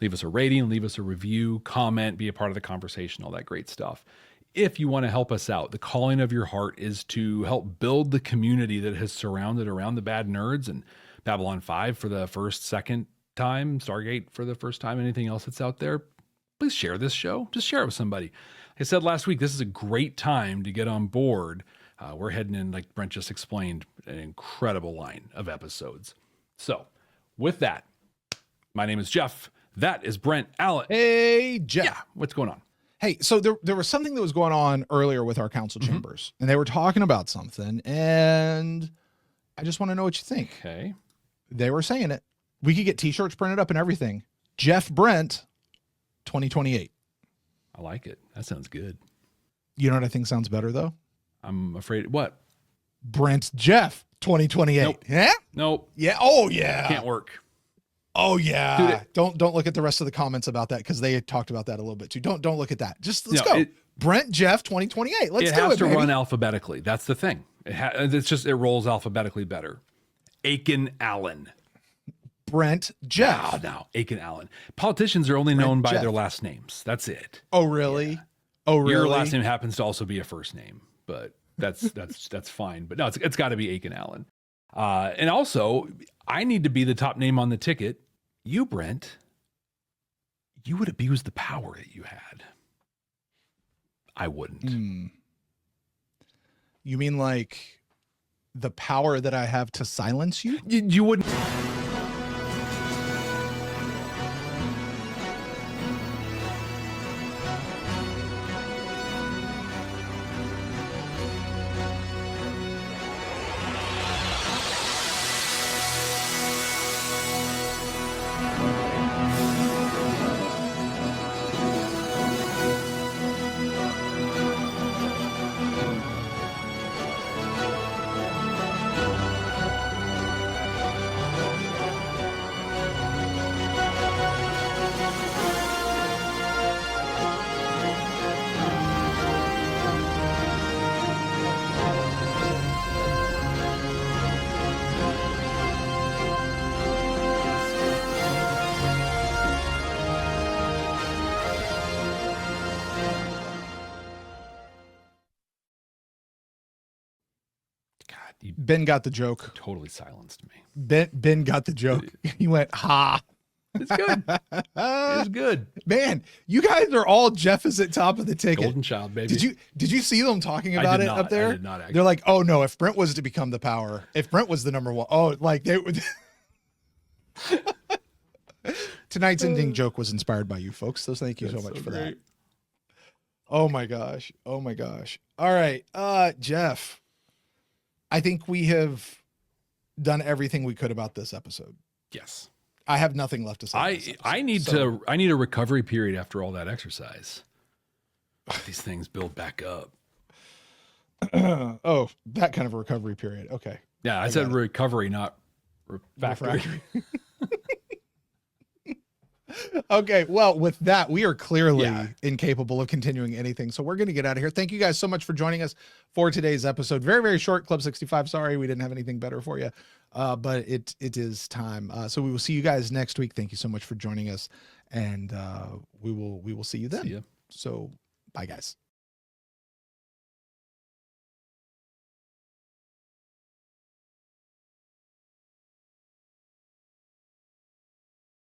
Leave us a rating, leave us a review, comment, be a part of the conversation, all that great stuff. If you want to help us out, the calling of your heart is to help build the community that has surrounded around the Bad Nerds and Babylon 5 for the second time, Stargate for the first time, anything else that's out there. Please share this show. Just share it with somebody. Like I said last week, this is a great time to get on board. We're heading in, like Brent just explained, an incredible line of episodes. So with that, my name is Jeff. That is Brent Allen. Hey, Jeff. Yeah, what's going on? Hey, so there was something that was going on earlier with our council chambers, and they were talking about something, and I just want to know what you think. Okay. They were saying it. We could get t-shirts printed up and everything. Jeff Brent, 2028. I like it. That sounds good. You know what I think sounds better, though? I'm afraid. What? Brent Jeff, 2028. Nope. Yeah? Nope. Yeah. Oh, yeah. Can't work. Oh yeah. Dude, don't look at the rest of the comments about that because they had talked about that a little bit too. Don't look at that. Just let's go. Brent Jeff 2028. Let's do it. It has to run alphabetically. That's the thing. It rolls alphabetically better. Akin Allen. Brent Jeff. No, Akin Allen. Politicians are only known by their last names. That's it. Oh really? Yeah. Oh really? Your last name happens to also be a first name, but that's fine. But no, it's got to be Akin Allen. And also, I need to be the top name on the ticket. You, Brent, you would abuse the power that you had. I wouldn't. You mean like the power that I have to silence you? You wouldn't. Ben got the joke. Totally silenced me. Ben got the joke. He went, ha. It's good. It's good. Man, you guys are all Jeff is at top of the ticket. Golden child, baby. Did you see them talking about it up there? I did not actually. They're like, oh no, if Brent was to become the power, if Brent was the number one, like they would. Tonight's ending joke was inspired by you folks, so thank you so much for that. Oh my gosh. Oh my gosh. All right. Jeff, I think we have done everything we could about this episode. Yes. I have nothing left to say. I need a recovery period after all that exercise. These things build back up. Oh, that kind of a recovery period. Okay. Yeah, I said recovery, not refractory. Okay, well, with that, we are clearly incapable of continuing anything. So we're going to get out of here. Thank you guys so much for joining us for today's episode. Very, very short, Club 65. Sorry, we didn't have anything better for you, but it is time. So we will see you guys next week. Thank you so much for joining us, and we will see you then. See ya. So bye, guys.